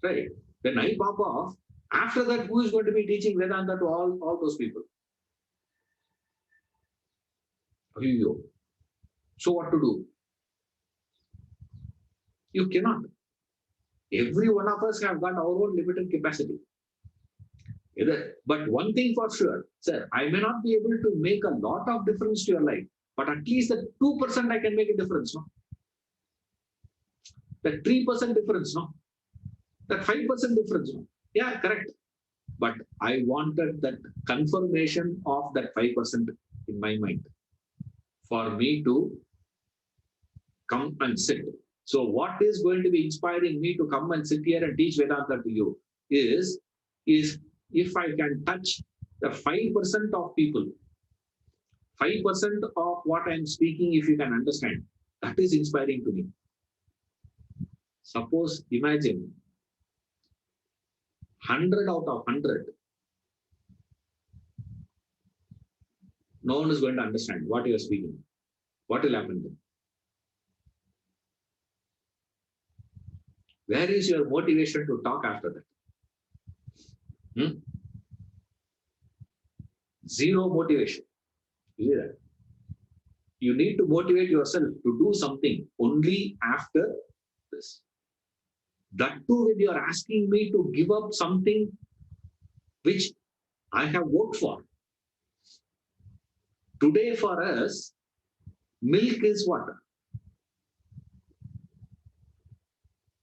Right? When I pop off, after that, who is going to be teaching Vedanta to all those people? You. So what to do? You cannot. Every one of us have got our own limited capacity. But one thing for sure, sir, I may not be able to make a lot of difference to your life, but at least the 2% I can make a difference, no? That 3% difference, no? That 5% difference, no? Yeah, correct. But I wanted that confirmation of that 5% in my mind for me to come and sit. So what is going to be inspiring me to come and sit here and teach Vedanta to you is if I can touch the 5% of people, 5% of what I'm speaking, if you can understand, that is inspiring to me. Suppose, imagine 100 out of 100, no one is going to understand what you are speaking. What will happen then? Where is your motivation to talk after that? Zero motivation. You see that? You need to motivate yourself to do something only after this. That too, when you are asking me to give up something which I have worked for. Today for us, milk is what?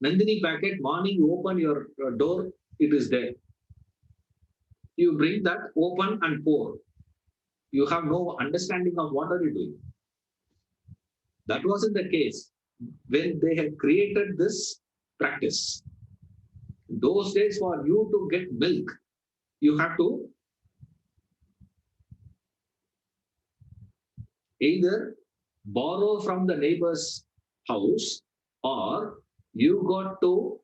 Nandini packet, morning you open your door, it is there. You bring that, open and pour. You have no understanding of what are you doing. That wasn't the case when they had created this practice. Those days, for you to get milk, you have to either borrow from the neighbor's house or you got to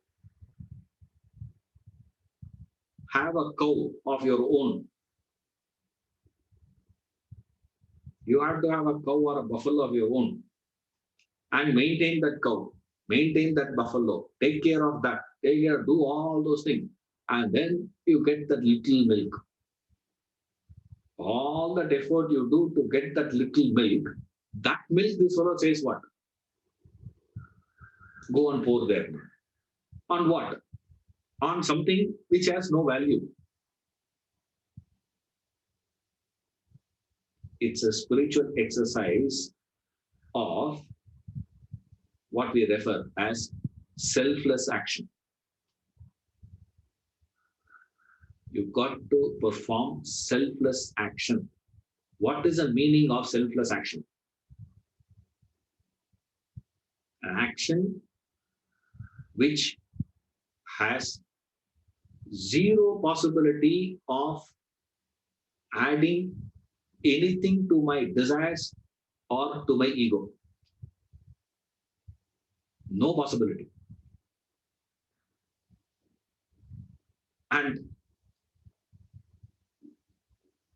have a cow of your own. You have to have a cow or a buffalo of your own and maintain that cow, maintain that buffalo, take care of that, take care, do all those things. And then you get that little milk. All that effort you do to get that little milk, that milk, this fellow says what? Go and pour there. On what? On something which has no value. It's a spiritual exercise of what we refer as selfless action. You've got to perform selfless action. What is the meaning of selfless action? An action which has zero possibility of adding anything to my desires or to my ego. No possibility. And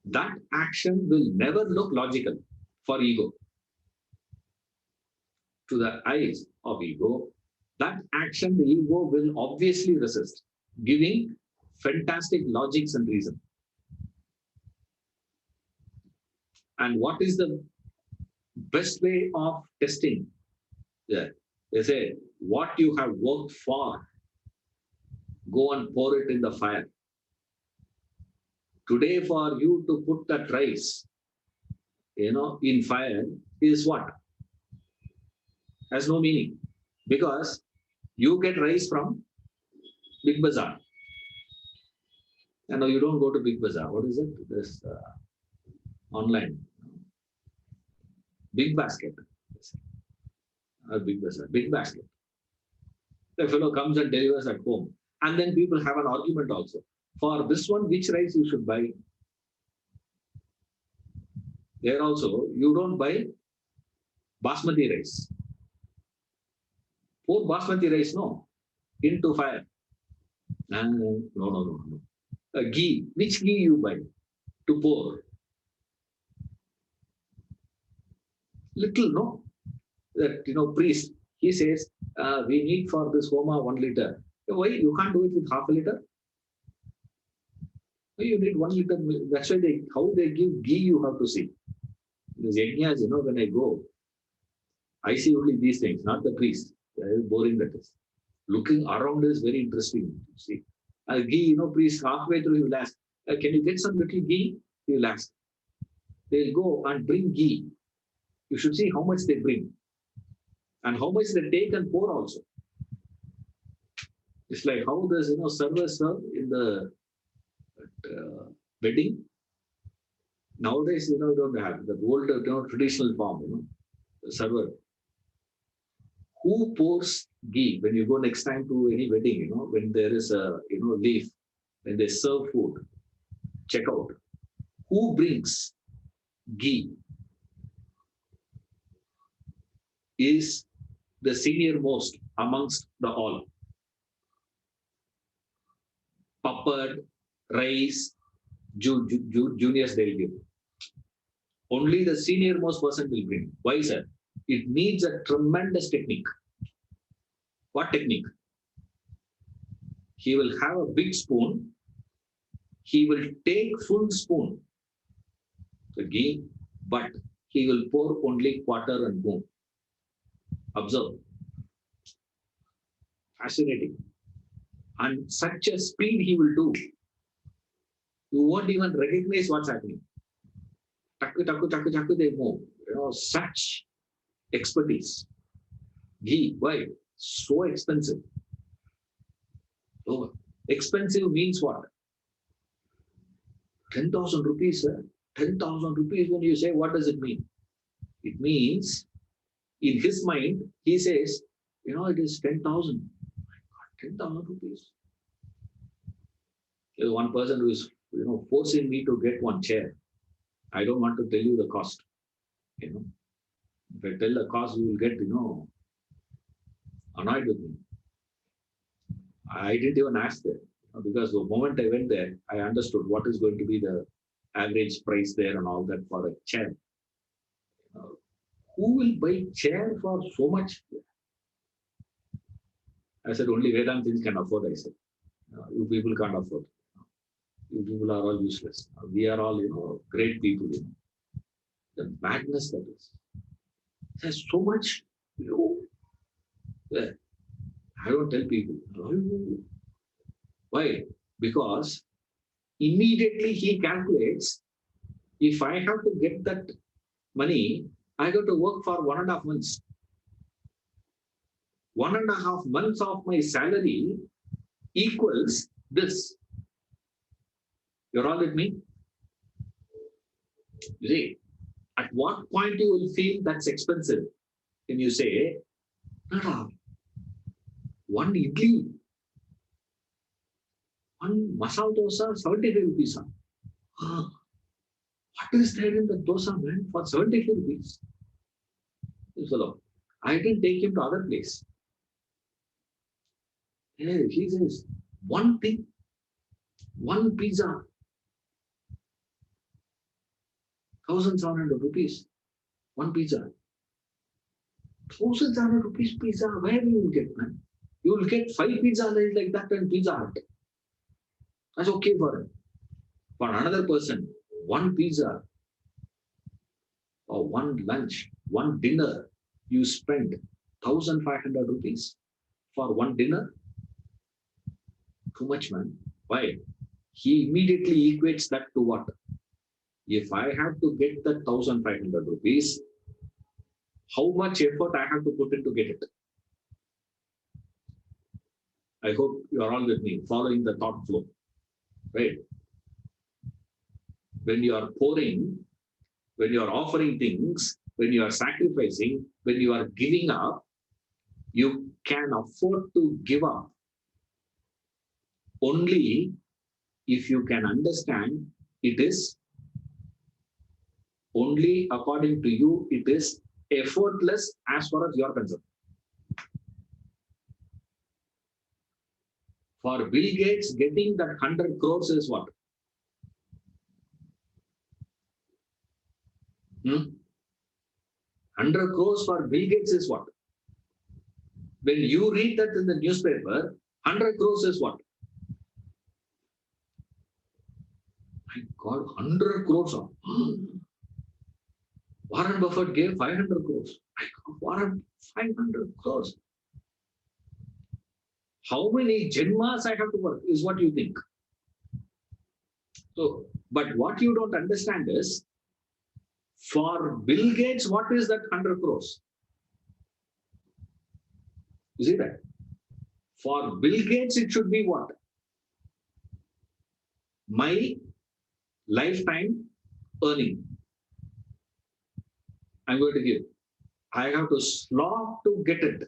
that action will never look logical for ego. To the eyes of ego, that action the ego will obviously resist, giving fantastic logics and reason. And what is the best way of testing? Yeah. They say, what you have worked for, go and pour it in the fire. Today, for you to put that rice, in fire is what? Has no meaning. Because you get rice from Big Bazaar. And now you don't go to Big Bazaar. What is it? This online. Big Basket. Big Bazaar. Big Basket. The fellow comes and delivers at home. And then people have an argument also. For this one, which rice you should buy? There also, you don't buy basmati rice. Pour basmati rice, no, into fire. No. Ghee, which ghee you buy to pour? Little, no? That, priest, he says, we need for this homa 1 liter. Why? You can't do it with half a liter? You need 1 liter milk. That's why how they give ghee, you have to see. These yajnas, when I go, I see only these things, not the priest. Boring that is. Looking around is very interesting. See, ghee, please halfway through he will ask, can you get some little ghee? He will ask. They'll go and bring ghee. You should see how much they bring and how much they take and pour also. It's like how there's servers serve in the wedding. Nowadays, don't have the old traditional form, the server. Who pours ghee when you go next time to any wedding, when there is a leaf, when they serve food, check out. Who brings ghee is the senior most amongst the all. Papad, rice, juniors they'll give. Only the senior most person will bring. Why, sir? It needs a tremendous technique. What technique? He will have a big spoon. He will take full spoon, the ghee, but he will pour only quarter and boom. Observe. Fascinating. And such a speed he will do. You won't even recognize what's happening. Taku, taku, taku, taku, they move. Such expertise. Ghee, why? So expensive. So expensive means what? 10,000 rupees, sir. 10,000 rupees, when you say, what does it mean? It means, in his mind, he says, it is 10,000. 10,000 rupees. There's one person who is, forcing me to get one chair. I don't want to tell you the cost. If I tell the cost, you will get, annoyed with me. I didn't even ask there, because the moment I went there, I understood what is going to be the average price there and all that for a chair. Who will buy chair for so much? I said, only Vedantins can afford, I said. You people can't afford. You people are all useless. We are all, great people. The madness that is. There's so much, I don't tell people. Why? Because immediately he calculates, if I have to get that money, I got to work for 1.5 months. 1.5 months of my salary equals this. You're all with me? You see, at what point you will feel that's expensive? When you say, no, one idli, one masala dosa, 75 rupees. What is there in the dosa, man, for 75 rupees? So, I didn't take him to other place. Hey, he says, one thing, one pizza, 1,700 rupees, one pizza. 1,700 rupees pizza, where you will get, man? You will get 5 pizza like that and Pizza Hut. That's okay for him. For another person, one pizza or one lunch, one dinner, you spend 1,500 rupees for one dinner. Too much, man. Why? He immediately equates that to what? If I have to get that 1,500 rupees, how much effort I have to put in to get it? I hope you are all with me, following the thought flow. Right? When you are pouring, when you are offering things, when you are sacrificing, when you are giving up, you can afford to give up only if you can understand it is only according to you, it is effortless as far as you are concerned. For Bill Gates, getting that 100 crores is what? 100 crores for Bill Gates is what? When you read that in the newspaper, 100 crores is what? My God, 100 crores. Warren Buffett gave 500 crores. My God, Warren, 500 crores. How many Janmas I have to work is what you think. So, but what you don't understand is, for Bill Gates, what is that 100 crores? You see that? For Bill Gates, it should be what? My lifetime earning. I'm going to give. I have to slog to get it.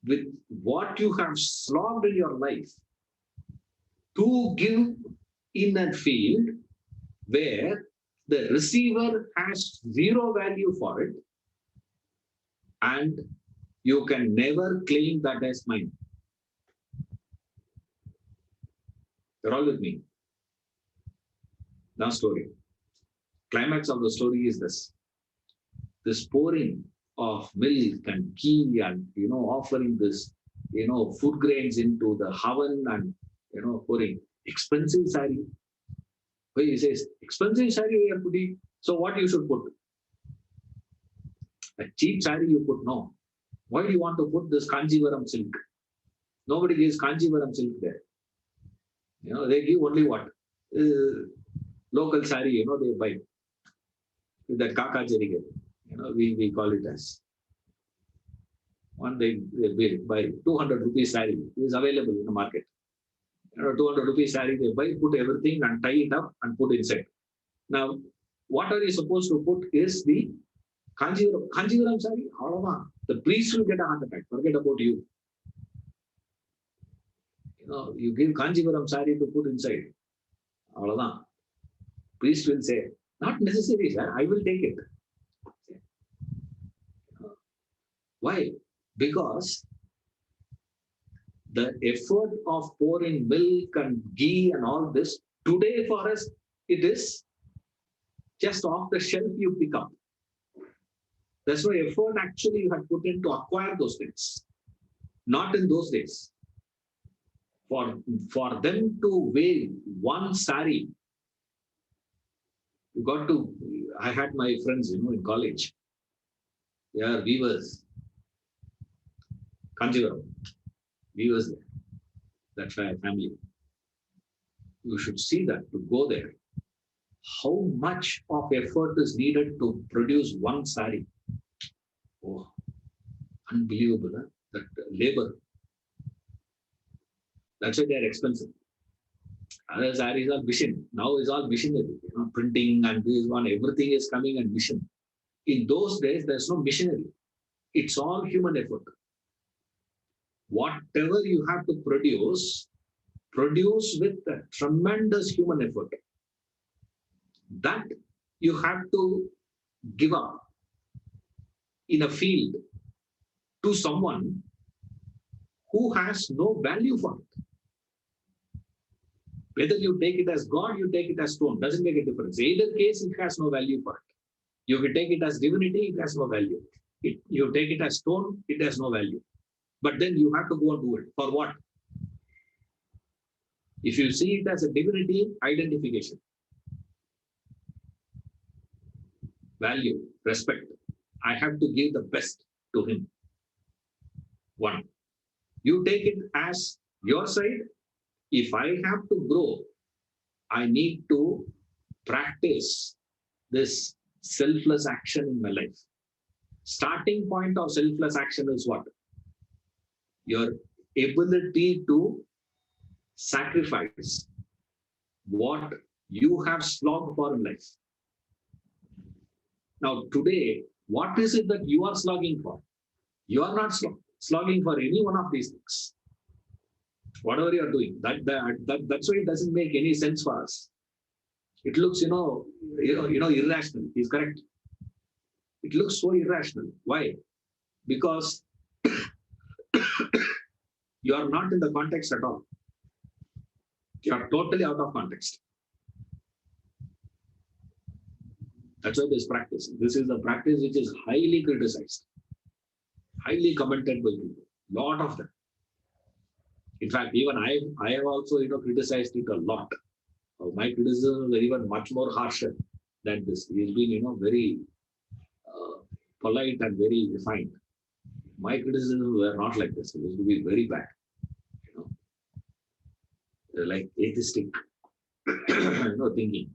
With what you have slogged in your life, to give in a field where the receiver has zero value for it, and you can never claim that as mine. You're all with me. Now, story. Climax of the story is this. This pouring of milk and ghee and, offering this, food grains into the oven and, pouring expensive sari. Where he says, expensive sari you are putting. So what you should put? A cheap sari you put, no. Why do you want to put this Kanjivaram silk? Nobody gives Kanjivaram silk there. They give only what? Local sari, they buy. That Kaka Jerige. We call it as. One day they buy 200 rupees sari. It is available in the market. 200 rupees sari they buy, put everything and tie it up and put inside. Now, what are you supposed to put is the Kanjivaram sari. The priest will get a heart attack. Forget about you. You give Kanjivaram sari to put inside. Priest will say, not necessary, sir. I will take it. Why? Because the effort of pouring milk and ghee and all this, today for us, it is just off the shelf you pick up. That's why effort actually you had put in to acquire those things. Not in those days. For them to wear one sari, you got to, I had my friends, in college. They are weavers. Kanjivaram. Weavers there. That's my family. You should see that, to go there. How much of effort is needed to produce one sari? Oh, unbelievable, huh? That labor. That's why they are expensive. Other saris are machine. Now it's all machinery. Printing and this one, everything is coming and mission. In those days, there's no machinery. It's all human effort. Whatever you have to produce with a tremendous human effort. That you have to give up in a field to someone who has no value for it. Whether you take it as God, you take it as stone, doesn't make a difference. Either case, it has no value for it. You can take it as divinity, it has no value. You take it as stone, it has no value. But then you have to go and do it. For what? If you see it as a divinity, identification. Value, respect. I have to give the best to him. One. You take it as your side. If I have to grow, I need to practice this selfless action in my life. Starting point of selfless action is what? Your ability to sacrifice what you have slogged for in life. Now, today, what is it that you are slogging for? You are not slogging for any one of these things. Whatever you are doing, that's why it doesn't make any sense for us. It looks, irrational. He's correct. It looks so irrational. Why? Because you are not in the context at all. You are totally out of context. That's why this practice. This is a practice which is highly criticized, highly commented by people. Lot of them. In fact, even I have also criticized it a lot. My criticisms are even much more harsher than this. He's been very polite and very refined. My criticisms were not like this. It used to be very bad. You know, like atheistic, thinking.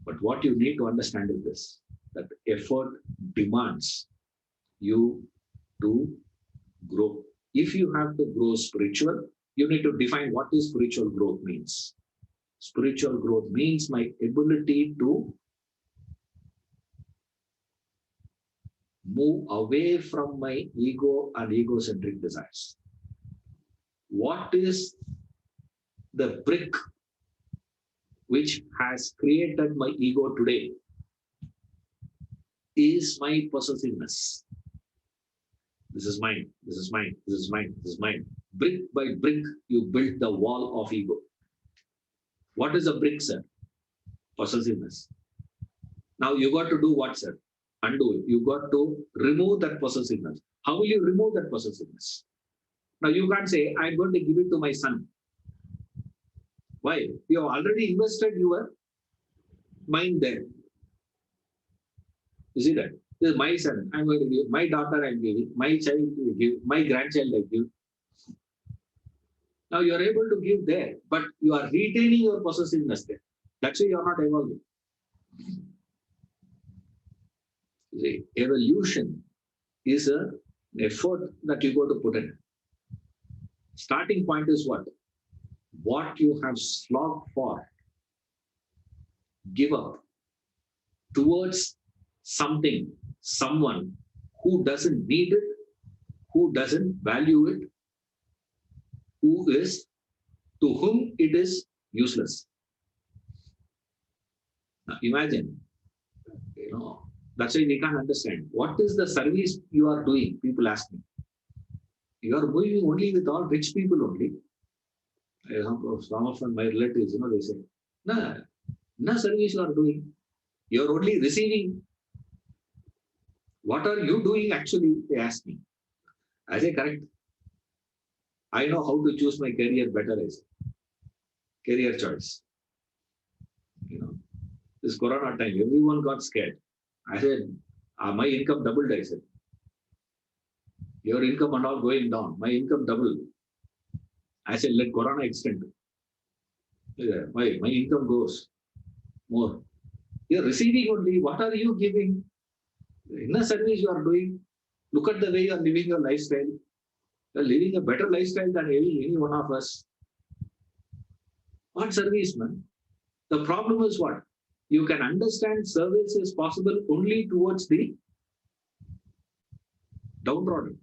But what you need to understand is this: that effort demands you to grow. If you have to grow spiritual, you need to define what is spiritual growth means. Spiritual growth means my ability to move away from my ego and egocentric desires. What is the brick which has created my ego today is my possessiveness. This is mine, this is mine, this is mine, this is mine. Brick by brick, you build the wall of ego. What is a brick, sir? Possessiveness. Now you got to do what, sir? Undo it. You got to remove that possessiveness. How will you remove that possessiveness? Now you can't say, I'm going to give it to my son. Why? You have already invested your mind there. You see that? This is my son, I'm going to give, my daughter I'm giving, my child will give, my grandchild I give. Now you are able to give there, but you are retaining your possessiveness there. That's why you are not evolving. See, evolution is an effort that you got to put in. Starting point is what? What you have slogged for, give up towards something, someone who doesn't need it, who doesn't value it, to whom it is useless. Now imagine, that's why we can't understand. What is the service you are doing? People ask me. You are moving only with all rich people only. Some of my relatives, they say, no service you are doing. You are only receiving. What are you doing actually? They ask me. I say, correct. I know how to choose my career better, I say. Career choice. This Corona time, everyone got scared. I said, my income doubled, I said. Your income and all going down. My income doubled. I said, let Corona extend. My income goes more. You're receiving only. What are you giving? Inner service you are doing. Look at the way you are living your lifestyle. You're living a better lifestyle than any one of us. What service, man? The problem is what? You can understand service is possible only towards the downtrodden.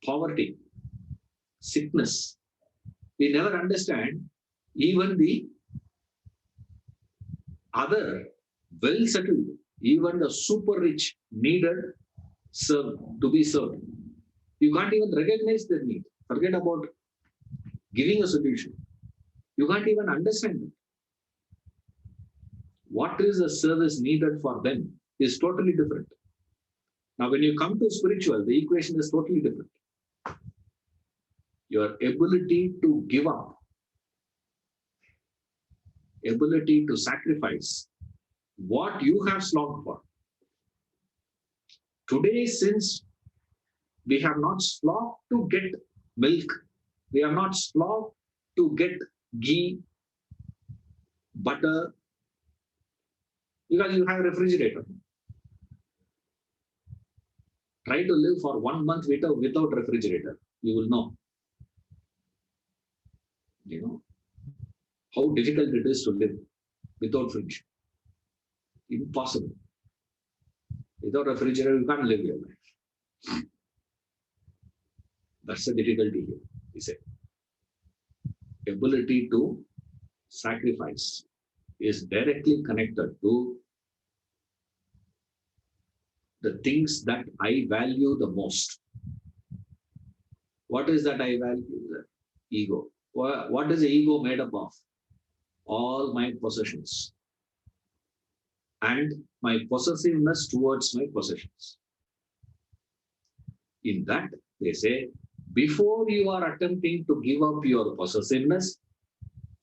Poverty, sickness. We never understand even the other well settled, even the super rich needed to be served. You can't even recognize their need. Forget about giving a solution. You can't even understand it. What is the service needed for them is totally different. Now, when you come to spiritual, the equation is totally different. Your ability to give up, ability to sacrifice what you have slogged for. Today, since we have not slogged to get milk, we have not slogged to get ghee, butter, because you have a refrigerator. Try to live for 1 month without refrigerator. You will know. How difficult it is to live without fridge. Impossible. Without refrigerator, you can't live your life. That's the difficulty here, he said. Ability to sacrifice is directly connected to the things that I value the most. What is that I value? The ego. What is the ego made up of? All my possessions and my possessiveness towards my possessions. In that, they say, before you are attempting to give up your possessiveness,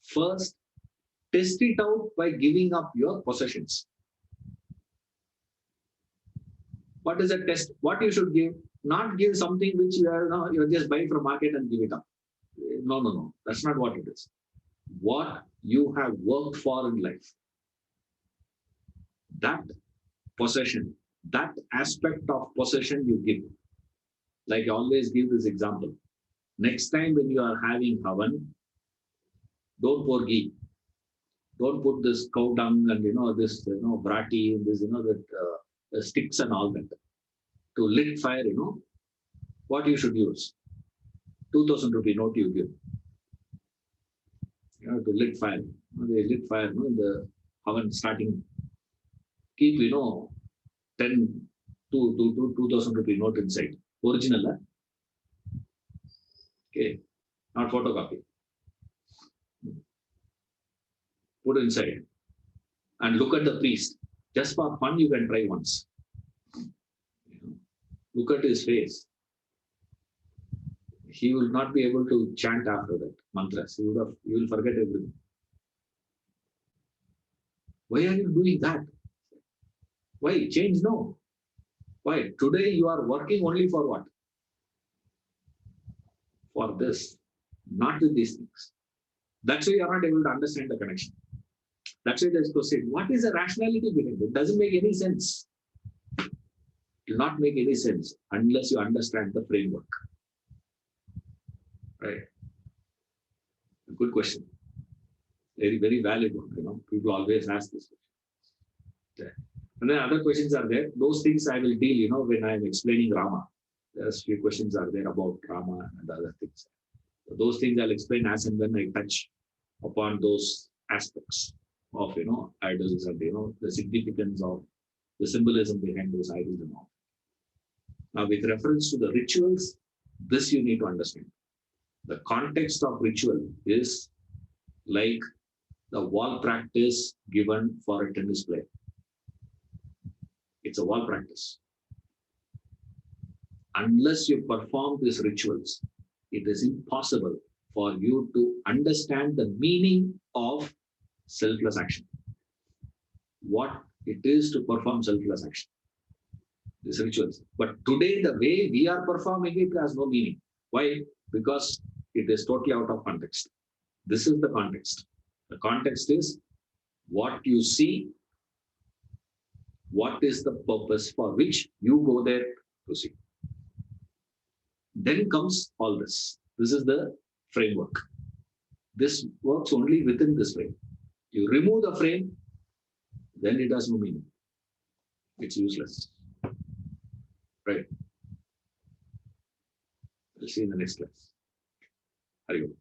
first test it out by giving up your possessions. What is a test? What you should give? Not give something which you are, no, you're just buying from market and give it up. No, no, no. That's not what it is. What you have worked for in life, that possession, that aspect of possession you give. Like I always give this example. Next time when you are having havan, don't pour ghee. Don't put this cow dung and this brati and this that the sticks and all that. To lit fire, what you should use. 2,000 rupee note you give. To lit fire. They lit fire in the oven starting. Keep 10 to 2,000 rupee note inside. Original, okay, not photocopy. Put inside and look at the priest. Just for fun, you can try once. Look at his face. He will not be able to chant after that mantras. He will forget everything. Why are you doing that? Why? Change? No. Why? Today you are working only for what? For this, not with these things. That's why you are not able to understand the connection. That's why there's question. What is the rationality behind it? It doesn't make any sense. It will not make any sense unless you understand the framework. Right? Good question. Very, very valid one. People always ask this question. Yeah. And then other questions are there. Those things I will deal, when I'm explaining Rama. There's few questions are there about Rama and other things. So those things I'll explain as and when I touch upon those aspects of, idols and, the significance of the symbolism behind those idols and all. Now, with reference to the rituals, this you need to understand. The context of ritual is like the wall practice given for a tennis player. It's a wall practice. Unless you perform these rituals, it is impossible for you to understand the meaning of selfless action. What it is to perform selfless action. These rituals. But today, the way we are performing it has no meaning. Why? Because it is totally out of context. This is the context. The context is what you see, what is the purpose for which you go there to see. Then comes all this. This is the framework. This works only within this frame. You remove the frame, then it has no meaning. It's useless. Right? We'll see in the next class. Hari Om.